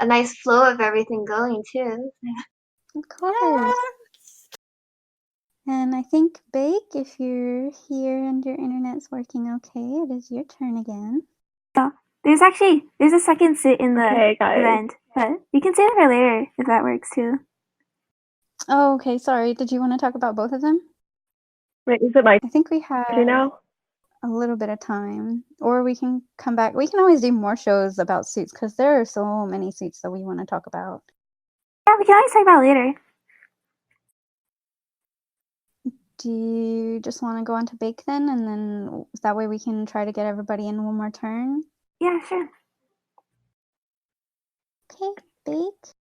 nice flow of everything going too. Of course. And I think, Bake, if you're here and your internet's working okay, it is your turn again. There's a second suit in the Okay, guys. event, but we can save it for later if that works too. Oh, okay. Sorry. Did you want to talk about both of them? Wait, is it my I think we have turn now? a little bit of time, or we can come back. We can always do more shows about suits because there are so many suits that we want to talk about. Yeah, we can always talk about it later. Do you just want to go on to Bake then, and then that way we can try to get everybody in one more turn? Yeah, sure. Okay, Bake.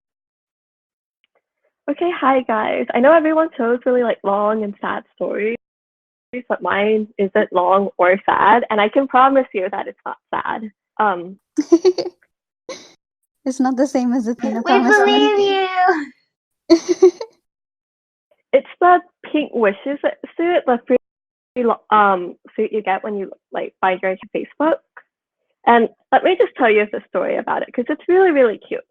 Okay, hi guys. I know everyone chose really like long and sad stories, but mine isn't long or sad, and I can promise you that it's not sad. It's not the same as Athena We promised me. believe you. It's the pink wishes suit, the free suit you get when you like find your Facebook. And let me just tell you the story about it because it's really, really cute.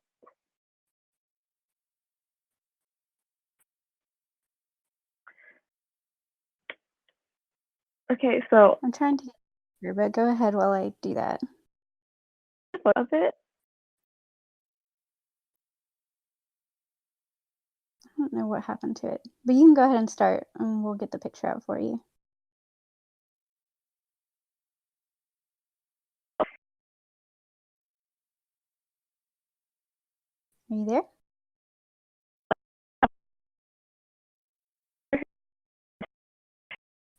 Okay, so I'm trying to get here, but go ahead while I do that. of it. I don't know what happened to it, but you can go ahead and start, and we'll get the picture out for you. Are you there?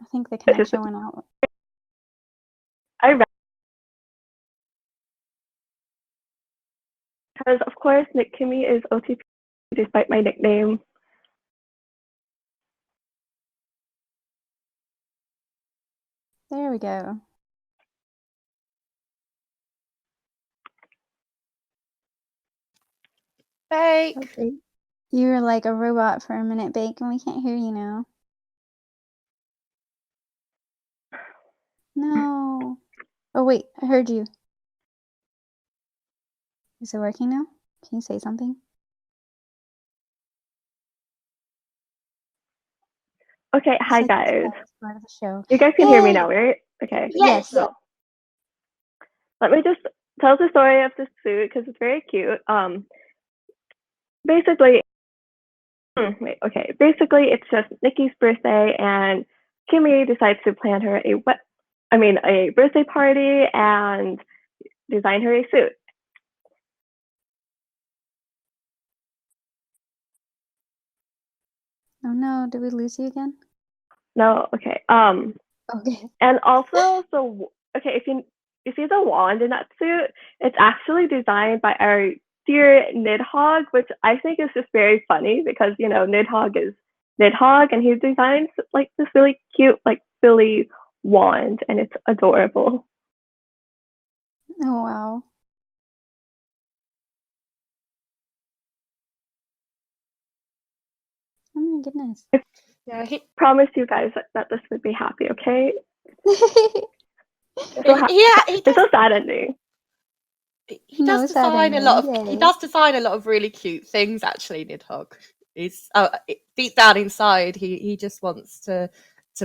I think the connection went out. I read because of course Nick Kimmy is OTP despite my nickname. There we go. Bake. Okay. You were like a robot for a minute, Bake, and we can't hear you now. No. Oh, wait, I heard you. Is it working now? Can you say something? Okay, hi Say guys. that was part of the show. You guys can hear me Yay! now, right? Okay. Yes. So let me just tell the story of this suit because it's very cute. Basically, basically it's just Nikki's birthday and Kimmy decides to plan her a birthday party and design her a suit. Oh no, did we lose you again? No, okay. Okay. And also, if you see the wand in that suit, it's actually designed by our dear Nidhogg, which I think is just very funny because Nidhogg is Nidhogg, and he designs like this really cute like silly wand, and it's adorable. Oh wow. Oh my goodness. Yeah, Promise you guys that this would be happy, okay? he It's does. so sad ending. He does No sad design a lot ending, of. He yay. does design a lot of really cute things. Actually, Nidhogg. He's deep down inside, he just wants to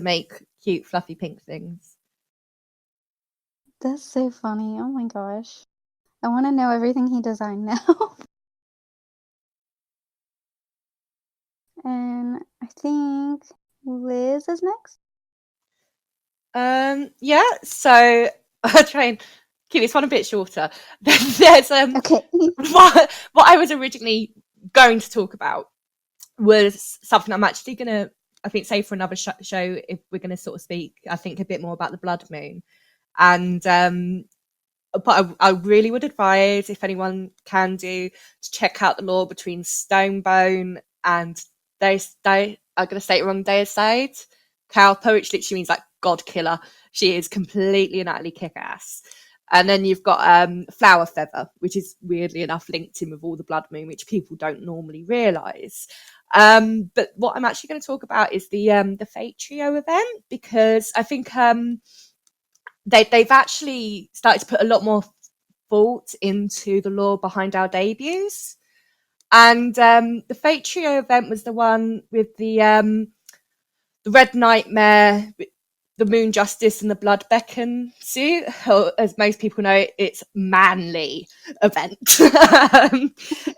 make cute, fluffy pink things. That's so funny. Oh my gosh. I want to know everything he designed now. And I think Liz is next. Yeah. So I'll try and keep this one a bit shorter. There's Okay. what I was originally going to talk about was something I'm actually gonna, I think, save for another show if we're gonna sort of speak, I think, a bit more about the blood moon. And but I really would advise, if anyone can do, to check out the lore between Stonebone and I'm gonna say it wrong, Deicide. Cowper, which literally means like God killer. She is completely and utterly kick ass. And then you've got Flower Feather, which is weirdly enough linked in with all the blood moon, which people don't normally realise. But what I'm actually going to talk about is the Fate Trio event, because I think they've actually started to put a lot more thought into the lore behind our debuts. And the Fate Trio event was the one with the Red Nightmare, the Moon Justice, and the Blood Beacon suit. Or, as most people know, it's manly event.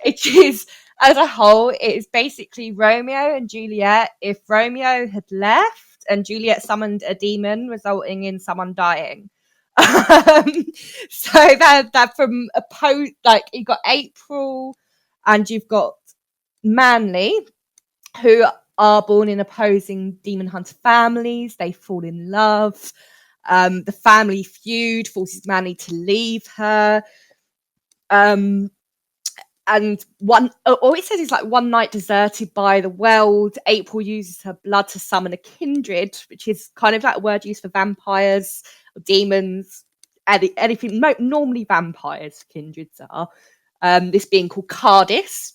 It is, as a whole, it is basically Romeo and Juliet. If Romeo had left and Juliet summoned a demon, resulting in someone dying. So that from like you've got April and you've got Manly, who are born in opposing demon hunter families. They fall in love. The family feud forces Manly to leave her. And all it says is like one night deserted by the world. April uses her blood to summon a kindred, which is kind of like a word used for vampires or demons, anything. Normally vampires, kindreds are. This being called Cardis.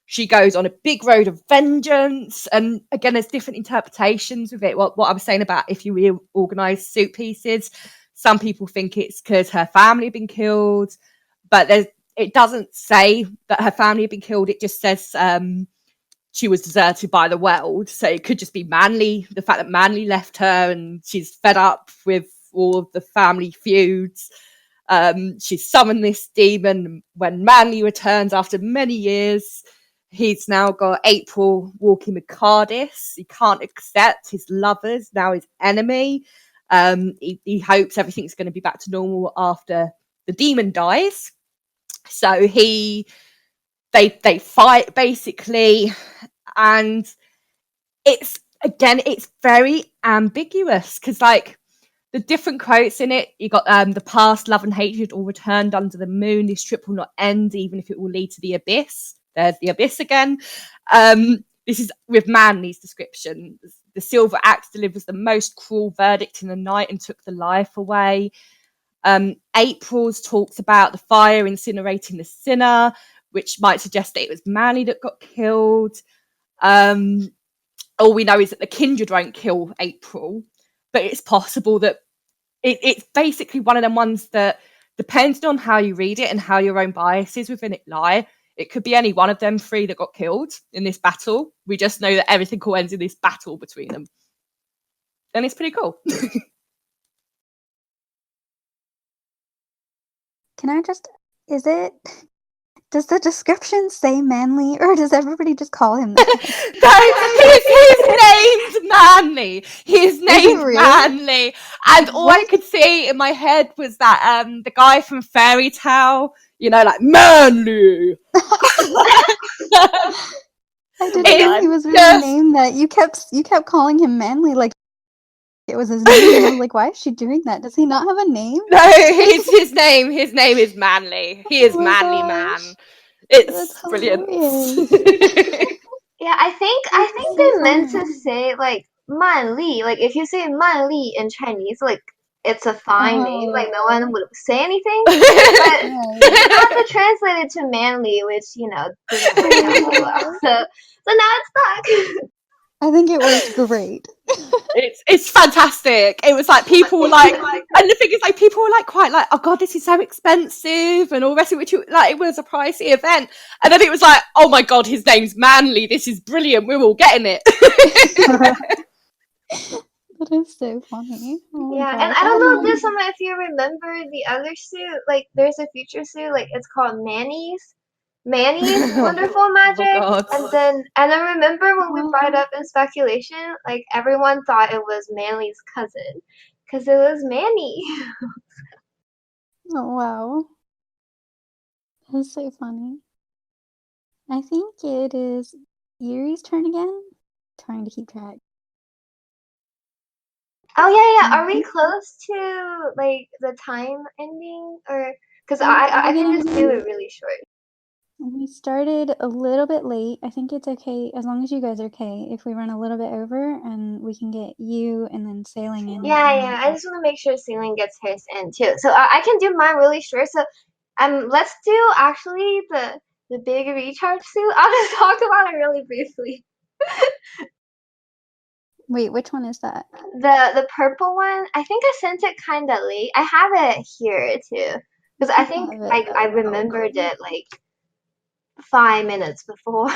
She goes on a big road of vengeance. And again, there's different interpretations of it. What I was saying about if you reorganize suit pieces, some people think it's because her family had been killed, but it doesn't say that her family had been killed. It just says she was deserted by the world. So it could just be Manly, the fact that Manly left her and she's fed up with all of the family feuds. She summoned this demon. When Manly returns after many years, he's now got April walking with Cardis. He can't accept his lovers, now his enemy. He hopes everything's going to be back to normal after the demon dies. So they fight basically, and it's very ambiguous because like the different quotes in it, you got the past, love and hatred all returned under the moon. This trip will not end, even if it will lead to the abyss. There's the abyss again. This is with Manly's description. The silver axe delivers the most cruel verdict in the night and took the life away. April's talks about the fire incinerating the sinner, which might suggest that it was Manly that got killed. All we know is that the kindred won't kill April, but it's possible that it's basically one of them ones that, depending on how you read it and how your own biases within it lie, it could be any one of them three that got killed in this battle. We just know that everything all ends in this battle between them. And it's pretty cool. Can I just, does the description say Manly, or does everybody just call him that? No, he's named Manly. He's named really? Manly. And all I could see in my head was that the guy from Fairy Tale, you know, like Manly. I didn't know he was really named that. You kept calling him Manly like it was his name, and I was like, why is she doing that? Does he not have a name? No, his name is Manly. He is Manly gosh. Man. It's brilliant. Yeah, I think they meant to say like Man Li. Like if you say Man Li in Chinese, like it's a fine name. Like no one would say anything. But you have to translate it to Manly, which didn't work out so well. So now it's stuck. I think it worked great. It's fantastic. It was like people were like, and the thing is like people were like quite like, oh god, this is so expensive and all the rest of which like it was a pricey event, and then it was like, oh my god, his name's Manly. This is brilliant. We're all getting it. That is so funny. Oh yeah, and I don't know if you remember the other suit. Like there's a future suit. Like it's called Manny's Wonderful Magic. And then remember when we brought it up in speculation, like everyone thought it was Manly's cousin, because it was Manny. Oh wow, that's so funny. I think it is Yuri's turn again. Trying to keep track. Oh yeah. Are we close to like the time ending, or because I can just do it really short? We started a little bit late. I think it's okay, as long as you guys are okay, if we run a little bit over and we can get you and then Sailing in. Yeah. I just want to make sure Celine gets hers in too. So I can do mine really short. So let's do actually the big recharge suit. I'll just talk about it really briefly. Wait, which one is that? The purple one. I think I sent it kind of late. I have it here too because I think I remembered it like 5 minutes before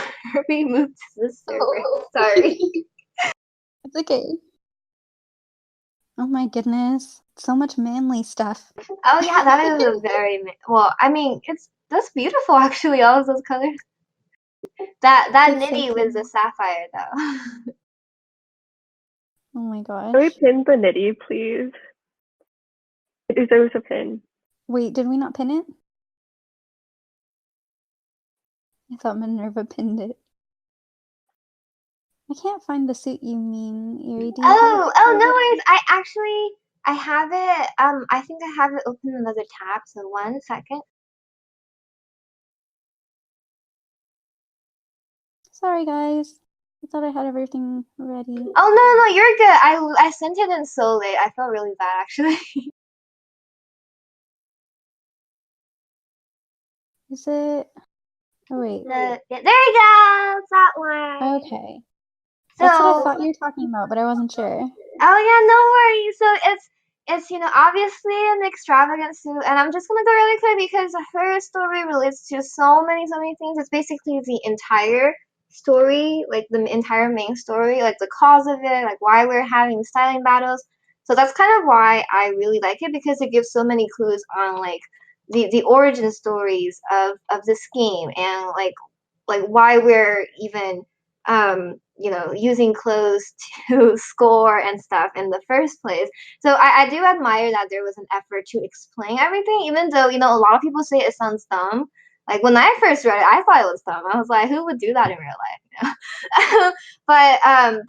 we moved to the server. Sorry. It's okay. Oh my goodness. So much manly stuff. Oh yeah, that is a very well. I mean, that's beautiful actually. All of those colors. That It's so nitty was a cute. sapphire though. Oh my Can we gosh. pin the nitty, please? It deserves a pin. Wait, did we not pin it? I thought Minerva pinned it. I can't find the suit you mean, Erie. Do you have a picture Oh of no it? worries. I have it. I think I have it open another tab. So 1 second. Sorry, guys. I thought I had everything ready. Oh no, you're good. I sent it in so late. I felt really bad actually. Is it? Oh, wait. There you go. It's that one. Okay. So That's what I thought you were talking about, but I wasn't sure. oh yeah, no worries. So it's obviously an extravagant suit, and I'm just gonna go really quick because her story relates to so many things. It's basically the entire story, like the entire main story, like the cause of it, like why we're having styling battles. So that's kind of why I really like it because it gives so many clues on like the origin stories of the scheme and like why we're even using clothes to score and stuff in the first place. So I do admire that there was an effort to explain everything, even though a lot of people say it sounds dumb. Like when I first read it, I thought it was dumb. I was like, who would do that in real life? But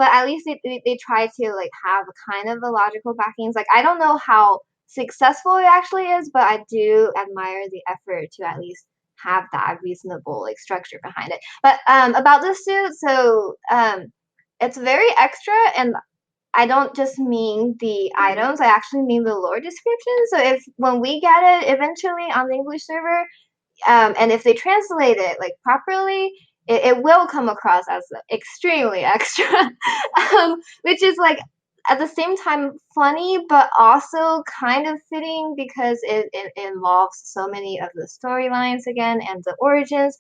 at least they try to like have kind of a logical backings. Like I don't know how successful it actually is, but I do admire the effort to at least have that reasonable like structure behind it. But about the suit, so it's very extra, and I don't just mean the items. I actually mean the lore description. So if when we get it eventually on the English server, and if they translate it like properly, it will come across as extremely extra, which is like at the same time funny but also kind of fitting because it involves so many of the storylines again and the origins.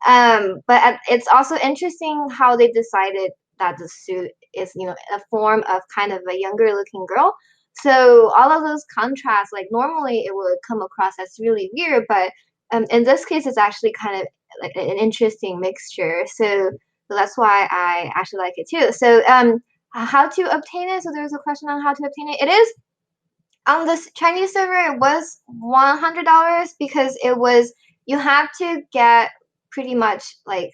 But it's also interesting how they decided that the suit is, a form of kind of a younger looking girl. So all of those contrasts, like normally it would come across as really weird, but in this case, it's actually kind of like an interesting mixture. So that's why I actually like it too. So how to obtain it? So there was a question on how to obtain it. It is on the Chinese server. It was $100 because you have to get pretty much like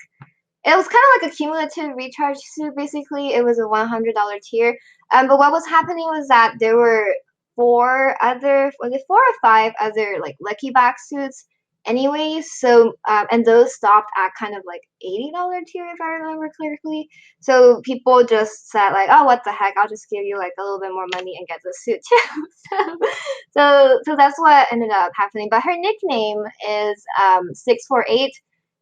it was kind of like a cumulative recharge suit. Basically, it was a $100 tier. But what was happening was that there were four or five other like Lucky Back suits anyways. So and those stopped at kind of like $80 tier if I remember correctly. So people just said like, oh, what the heck? I'll just give you like a little bit more money and get the suit too. So that's what ended up happening. But her nickname is 648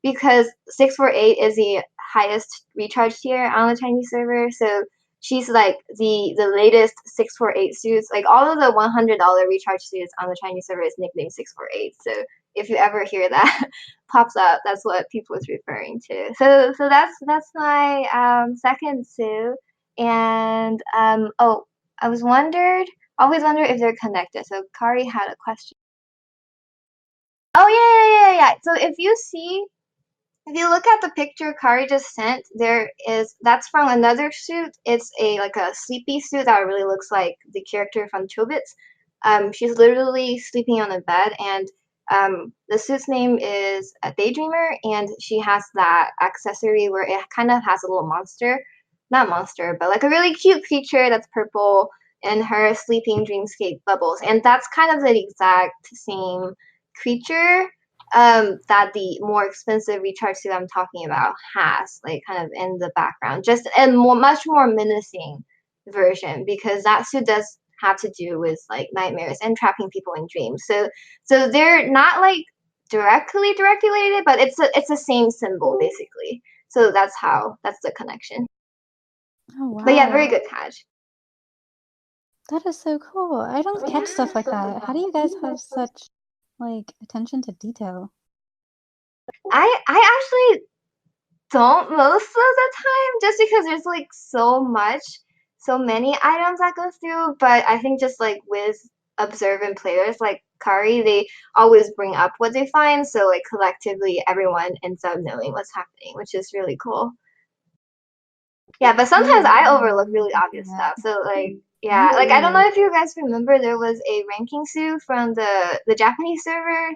because 648 is the highest recharge tier on the Chinese server. So she's like the latest 648 suits. Like all of the $100 recharge suits on the Chinese server is nicknamed 648. So if you ever hear that pops up, that's what people is referring to. So that's my second suit. And oh, always wonder if they're connected. So Kari had a question. Oh yeah. So if you look at the picture Kari just sent, that's from another suit. It's a sleepy suit that really looks like the character from Chobits. She's literally sleeping on a bed, and the suit's name is a Daydreamer, and she has that accessory where it kind of has a little monster, not monster, but like a really cute creature that's purple in her sleeping dreamscape bubbles, and that's kind of the exact same creature that the more expensive recharge suit I'm talking about has, like kind of in the background, just a much more menacing version, because that suit does have to do with like nightmares and trapping people in dreams. So they're not like directly related, but it's the same symbol basically. So that's the connection. Oh wow. But yeah, very good catch. That is so cool. I don't catch stuff like that. How do you guys have such like attention to detail? I actually don't most of the time, just because there's like so many items that go through. But I think just like with observant players like Kari, they always bring up what they find, so like collectively everyone ends up knowing what's happening, which is really cool. Yeah, but sometimes I overlook really obvious stuff. So like yeah, like I don't know if you guys remember, there was a ranking suit from the Japanese server,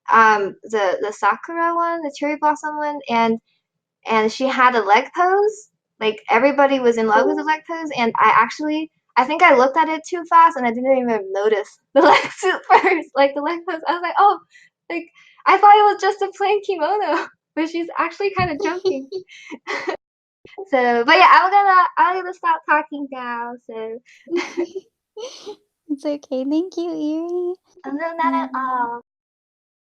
the Sakura one, the cherry blossom one, and she had a leg pose. Like everybody was in love with the leg pose, and I think I looked at it too fast and I didn't even notice the leg suit first, like the leg pose. I was like, oh, like I thought it was just a plain kimono, but she's actually kind of jumping. So, but yeah, I'm gonna stop talking now. So, It's okay. Thank you, Erie. no, not at all.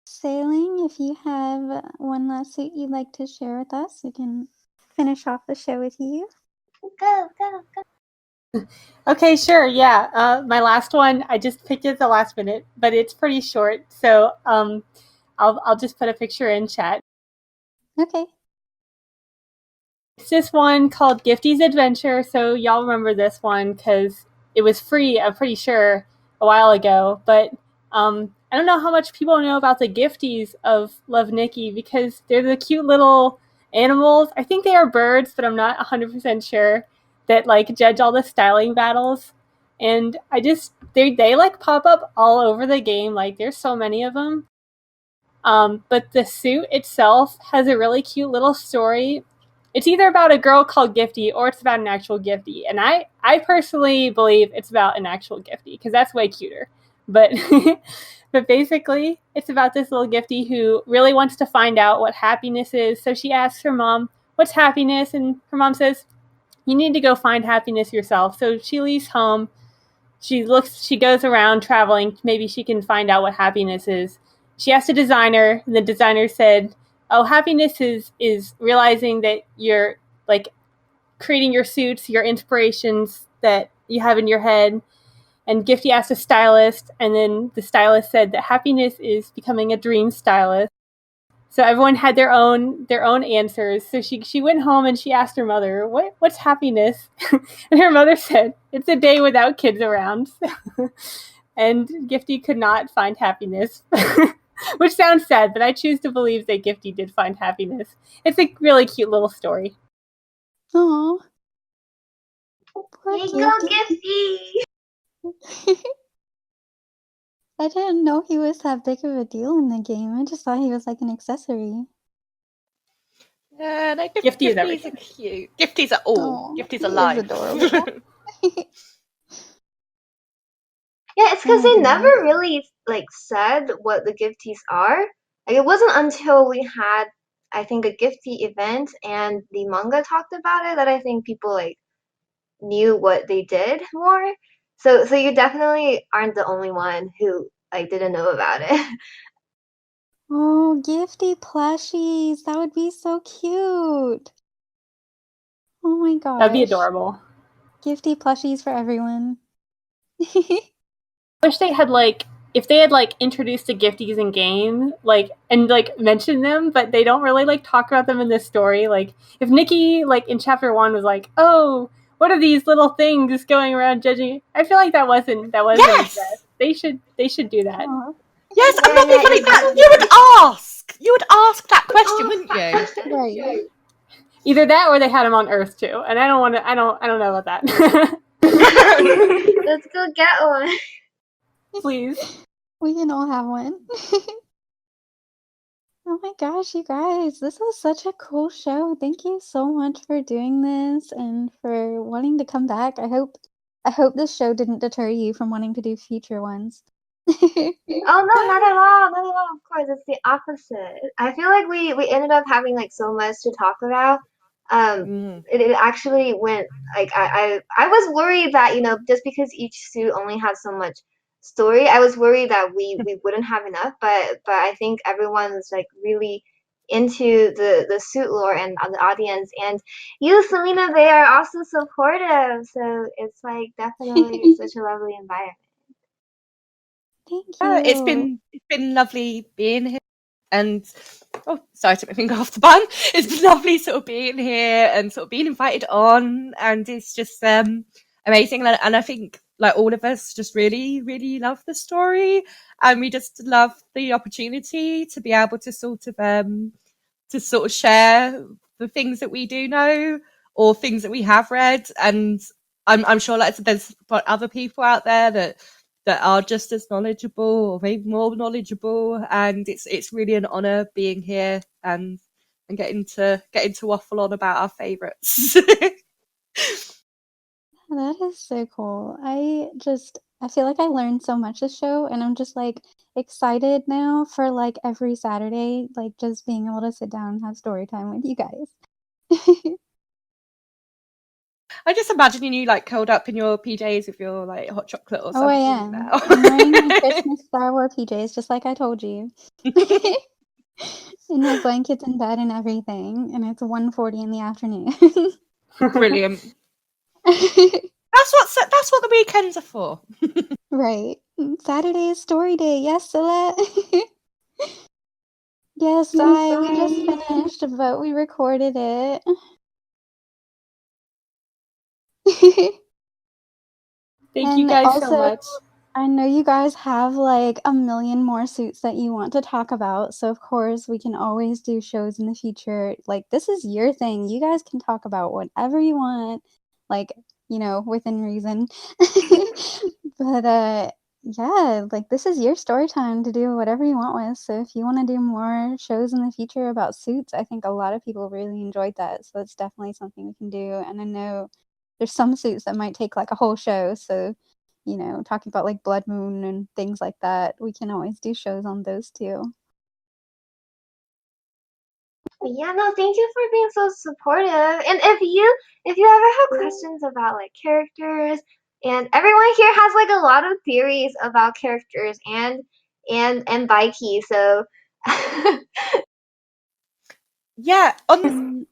Sailing, if you have one last suit you'd like to share with us, we can finish off the show with you. Go. Okay, sure. Yeah. My last one, I just picked it at the last minute, but it's pretty short. So I'll just put a picture in chat. Okay. It's this one called Gifty's Adventure. So y'all remember this one because it was free, I'm pretty sure, a while ago. But I don't know how much people know about the Gifties of Love Nikki because they're the cute little animals. I think they are birds, but I'm not 100% sure, that like judge all the styling battles. And they like pop up all over the game. Like there's so many of them. But the suit itself has a really cute little story. It's either about a girl called Gifty or it's about an actual Gifty. And I personally believe it's about an actual Gifty because that's way cuter. But but basically, it's about this little Gifty who really wants to find out what happiness is. So she asks her mom, "What's happiness?" And her mom says, "You need to go find happiness yourself." So she leaves home. She goes around traveling. Maybe she can find out what happiness is. She asked a designer, and the designer said, "Oh, happiness is realizing that you're like creating your suits, your inspirations that you have in your head." And Gifty asked a stylist, and then the stylist said that happiness is becoming a dream stylist. So everyone had their own answers. So she went home and she asked her mother, "What's happiness?" And her mother said, "It's a day without kids around." And Gifty could not find happiness. Which sounds sad, but I choose to believe that Gifty did find happiness. It's a really cute little story. Aww. Poor Hey, go Gifty. Gifty! I didn't know he was that big of a deal in the game. I just thought he was like an accessory. Yeah, no, Gifty is Gifties everything. are cute. Gifties are all. Aw, Gifties he are is life. adorable. Yeah, it's Oh because my they goodness. never really like said what the gifties are. Like it wasn't until we had, I think, a gifty event and the manga talked about it that I think people like knew what they did more. So you definitely aren't the only one who like didn't know about it. Oh, Gifty plushies. That would be so cute. Oh my gosh. That'd be adorable. Gifty plushies for everyone. I wish they had if they had introduced the Gifties in game, and mentioned them, but they don't really talk about them in this story. Like if Nikki in chapter 1 was like, "Oh, what are these little things going around judging?" I feel like that wasn't Yes! addressed. They should do that. Aw. Yes, and that'd Yeah, be funny. That you would ask that question, wouldn't you? Right. Either that or they had them on Earth too, and I don't know about that. let's go get one. Please. We can all have one. Oh my gosh, you guys, this was such a cool show. Thank you so much for doing this and for wanting to come back. I hope this show didn't deter you from wanting to do future ones. Oh no, not at all, not at all. Of course, it's the opposite. I feel like we ended up having like so much to talk about. It actually went like I was worried that just because each suit only has so much story, I was worried that we wouldn't have enough. But I think everyone's like really into the suit lore and the audience, and you, Selena, they are also supportive. So it's like definitely such a lovely environment. Thank Yeah, you. it's been lovely being here, and sorry, I took my finger off the button. It's been lovely sort of being here and sort of being invited on, and it's just amazing. And I think like all of us just really, really love the story, and we just love the opportunity to be able to sort of share the things that we do know or things that we have read. And I'm sure like there's other people out there that are just as knowledgeable or maybe more knowledgeable, and it's really an honor being here and getting to waffle on about our favorites. That is so cool. I feel like I learned so much this show, and I'm just like excited now for like every Saturday, like just being able to sit down and have story time with you guys. I just imagining you like curled up in your PJs with your like hot chocolate or Oh, I something am. now. I'm wearing my Christmas Star Wars PJs, just like I told you. And my blankets in bed and everything, and it's 1:40 in the afternoon. Brilliant. That's what the weekends are for. Right. Saturday is story day. Yes, Celeste. Yes, we just finished, but we recorded it. Thank you And guys so also, much. I know you guys have like a million more suits that you want to talk about, so of course we can always do shows in the future. Like, this is your thing. You guys can talk about whatever you want, like, within reason. But yeah, like this is your story time to do whatever you want with. So if you want to do more shows in the future about suits, I think a lot of people really enjoyed that. So it's definitely something we can do. And I know there's some suits that might take like a whole show. So, talking about like Blood Moon and things like that, we can always do shows on those too. Yeah, no, thank you for being so supportive. And if you ever have questions about like characters, and everyone here has like a lot of theories about characters and Baiki, so Yeah, on the And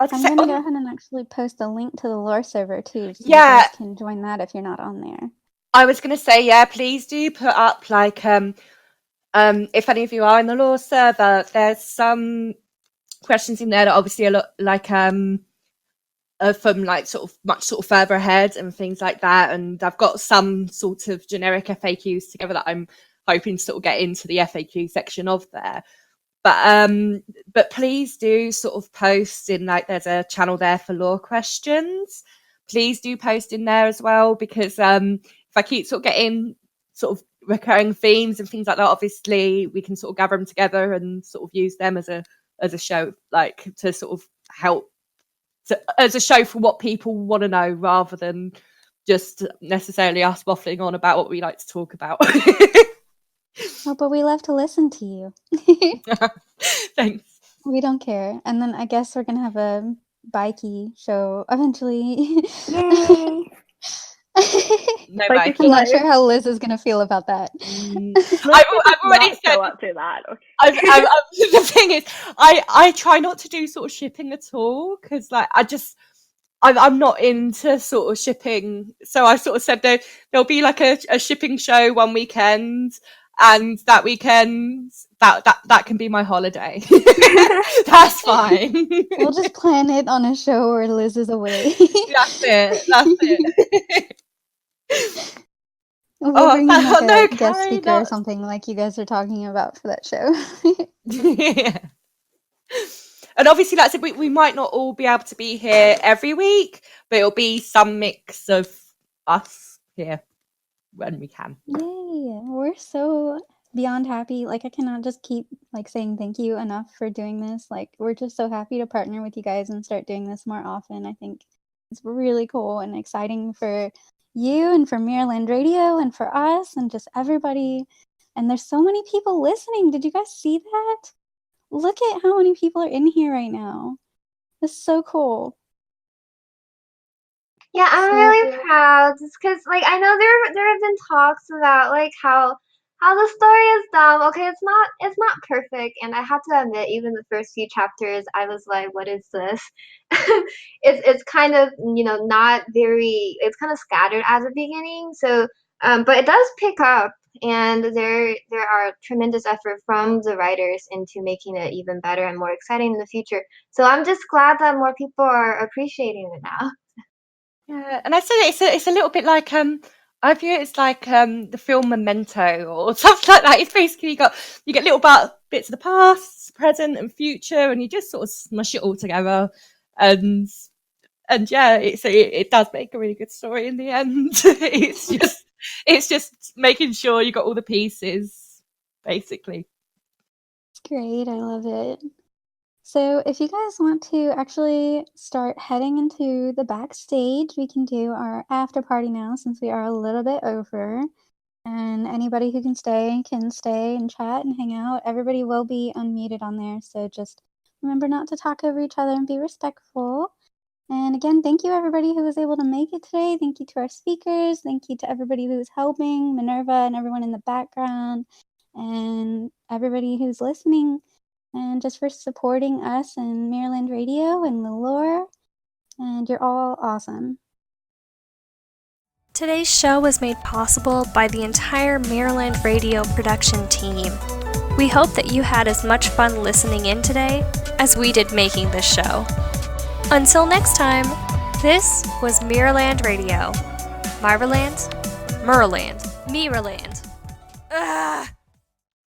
I'd I'm say gonna go on ahead and actually post a link to the lore server too, so you yeah, guys can join that if you're not on there. I was gonna say yeah. Please do put up like if any of you are in the law server, there's some questions in there that obviously a lot like from like sort of much sort of further ahead and things like that. And I've got some sort of generic FAQs together that I'm hoping to sort of get into the FAQ section of there. But please do sort of post in like there's a channel there for law questions. Please do post in there as well, because if I keep sort of getting sort of recurring themes and things like that, obviously we can sort of gather them together and sort of use them as a show, like to sort of help as a show for what people want to know rather than just necessarily us waffling on about what we like to talk about. Oh, but we love to listen to you. Thanks. We don't care. And then I guess we're gonna have a bikey show eventually. Yay! No Like it's I'm biking. not sure like how Liz is gonna feel about that. I've already not said show up to that. Okay. the thing is, I try not to do sort of shipping at all because like I'm not into sort of shipping. So I sort of said there'll be like a shipping show one weekend, and that weekend that can be my holiday. That's fine. We'll just plan it on a show where Liz is away. That's it. That's it. We'll Oh, bring in like no, a guest Carrie, speaker or not. something like you guys are talking about for that show. Yeah. And obviously, like I said, we might not all be able to be here every week, but it'll be some mix of us here when we can. Yay! We're so beyond happy. Like I cannot just keep like saying thank you enough for doing this. Like we're just so happy to partner with you guys and start doing this more often. I think it's really cool and exciting for you and for Maryland Radio and for us and just everybody. And there's so many people listening. Did you guys see that? Look at how many people are in here right now. It's so cool. Yeah, I'm So- really proud just because, like, I know there have been talks about like how the story is dumb. Okay, it's not perfect, and I have to admit, even the first few chapters, I was like, what is this? It's kind of not very. It's kind of scattered at the beginning, so but it does pick up, and there are tremendous effort from the writers into making it even better and more exciting in the future. So I'm just glad that more people are appreciating it now. Yeah, and I said it's a little bit like I view it as like the film Memento or something like that. It's basically you get little bits of the past, present, and future, and you just sort of smush it all together, and yeah, it does make a really good story in the end. it's just making sure you got all the pieces, basically. It's great. I love it. So if you guys want to actually start heading into the backstage, we can do our after party now since we are a little bit over. And anybody who can stay and chat and hang out. Everybody will be unmuted on there, so just remember not to talk over each other and be respectful. And again, thank you everybody who was able to make it today. Thank you to our speakers. Thank you to everybody who was helping, Minerva and everyone in the background, and everybody who's listening, and just for supporting us and Maryland Radio and the lore. And you're all awesome. Today's show was made possible by the entire Maryland Radio production team. We hope that you had as much fun listening in today as we did making this show. Until next time, this was Maryland Radio. Myraland? Merland. Miraland. Ugh.